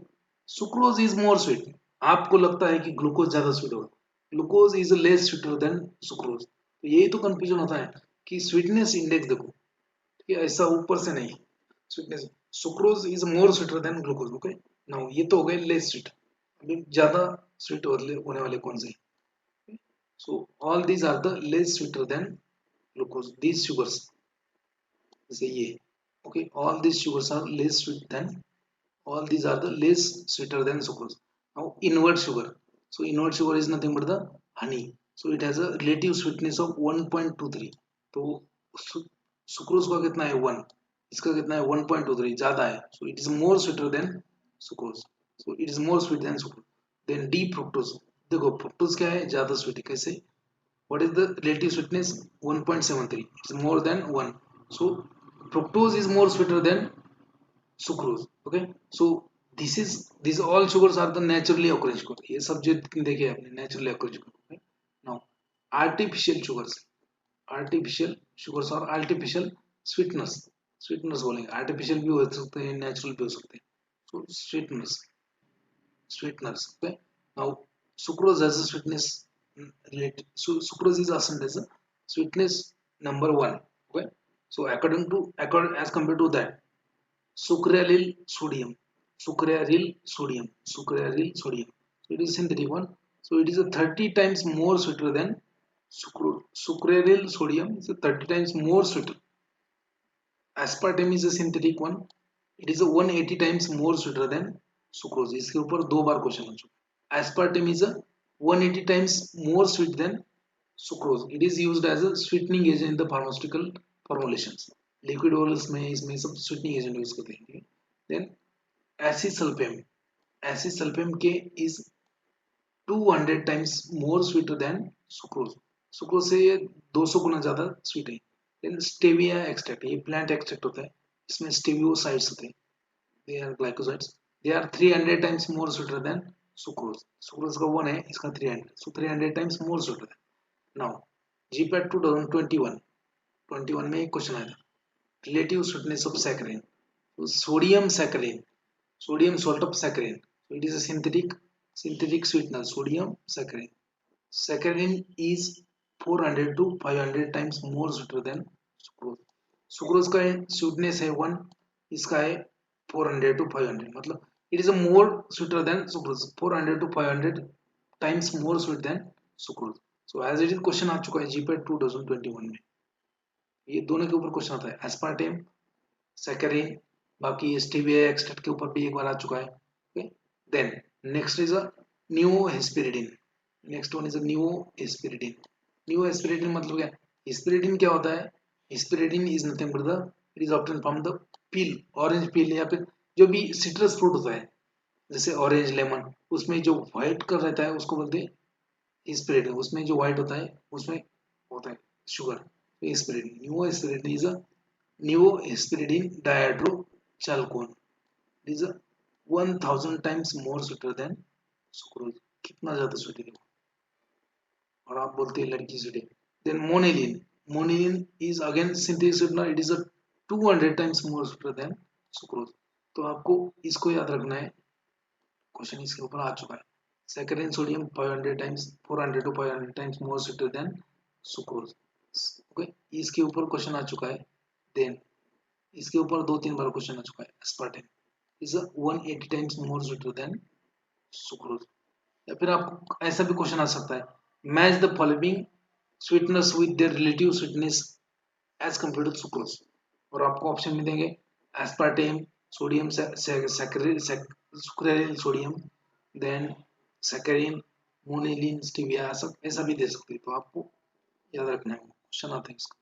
सुक्रोज इज मोर स्वीट. आपको लगता है कि ग्लूकोज ज्यादा स्वीट होगा, glucose is less sweeter than sucrose. तो यही तो कंफ्यूजन होता है कि स्वीटनेस इंडेक्स देखो, ठीक है, ऐसा ऊपर से नहीं, sweetness sucrose is more sweeter than glucose. Okay, now ये तो हो गए लेस स्वीट, अभी ज्यादा स्वीट होने वाले कौन से, so all these are the less sweeter than glucose, these sugars, जैसे ये. Okay, all these sugars are less sweet than, all these are the less sweeter than sucrose. Now invert sugar, so invert sugar is nothing but the honey, so it has a relative sweetness of 1.23, तो sucrose का कितना है, 1, इसका कितना है, 1.23, ज्यादा है, so it is more sweeter than sucrose, so it is more sweet than sucrose. Then D fructose, देखो fructose क्या है, ज्यादा स्वीट है, कैसे, what is the relative sweetness, 1.73, it is more than 1, so fructose is more sweeter than sucrose. Okay, so these all sugars are the naturally occurring sugar, ये सब जो देखे आपने naturally occurring sugar. Okay? Now artificial sugars और artificial sweeteners बोलेंगे, artificial भी हो सकते हैं, natural भी हो सकते हैं. So sweeteners. Okay, now sucrose has a sweetness related, so sucrose is assigned as a sweetness number 1. Okay, so as compared to that, sucrallyl sodium, so it is synthetic one, so it is a 30 times more sweeter than sucrose. Sucrallyl sodium is a 30 times more sweeter. Aspartame is a synthetic one, it is a 180 times more sweeter than sucrose. इसके ऊपर 2 बार question आ चुका है. Aspartame is a 180 times more sweet than sucrose. It is used as a sweetening agent in the pharmaceutical formulations. Liquid orals में इसमें सब sweetening agent use करते हैं. Then acesulfame K is 200 times more sweeter than sucrose से ये 200 गुना ज्यादा sweet है. देन स्टेविया एक्सट्रैक्ट, ये प्लांट एक्सट्रैक्ट होता है, इसमें स्टेवियोसाइड्स होते हैं, they are glycosides, they are 300 times more sweeter than sucrose का 1 है, इसका 300, so 300 times more sweeter than. Now GPAT 2021 में एक क्वेश्चन आया था, relative sweetness of saccharin, so sodium salt of saccharin, so it is a synthetic sweetener, sodium saccharin is 400 to 500 times more sweeter than sucrose का sweetness है 1, इसका है 400 to 500, मतलब it is a more sweeter than sucrose, 400 to 500 times more sweet than sucrose. So as it is question आ चुका है GPAT 2021 में, ये दोनों के ऊपर क्वेश्चन आता है, एस्पार्टेम, सैकरिन, बाकी स्टेविया एक्सट्रैक्ट के ऊपर भी एक बार आ चुका है. Okay, then next is a neohesperidin, next one is a neohesperidin. Neo hesperetin मतलब क्या? एस्पिरेटिन क्या होता है? Hesperetin is nothing but the it is obtain from the peel, orange peel, या फिर जो भी सिट्रस फ्रूट होता है जैसे ऑरेंज, लेमन, उसमें जो व्हाइट कर रहता है उसको बोलते हैं एस्पिरेटिन। उसमें जो व्हाइट होता है उसमें होता है sugar, hesperetin. Neo hesperetin is a neo hesperetin dihydrochalcone is a 1000 times more sweeter than sucrose. कितना ज्यादा स्वीटर है, और आप बोलते हैं लड़की sweeter. Then monellin, monellin is again synthetic sweetener, it is a 200 times more sweeter than sucrose. तो आपको इसको याद रखना है, क्वेश्चन इसके ऊपर आ चुका है। Saccharin sodium 500 times, 400 to 500 times more sweeter than sucrose. Okay, इसके ऊपर क्वेश्चन आ चुका है। देन इसके ऊपर 2-3 बार क्वेश्चन आ चुका है। Aspartame is 180 times more sweeter than sucrose. या फिर आपको ऐसा भी क्वेश्चन आ सकता है, match the following sweetness with their relative sweetness as compare to sucrose. और आपको ऑप्शन मिलेंगे aspartame, sodium sucaryl sodium, then saccharin, monellin, stevia, ऐसा भी दे सकते हैं। तो आपको याद रखना है, क्वेश्चन आते हैं इसका।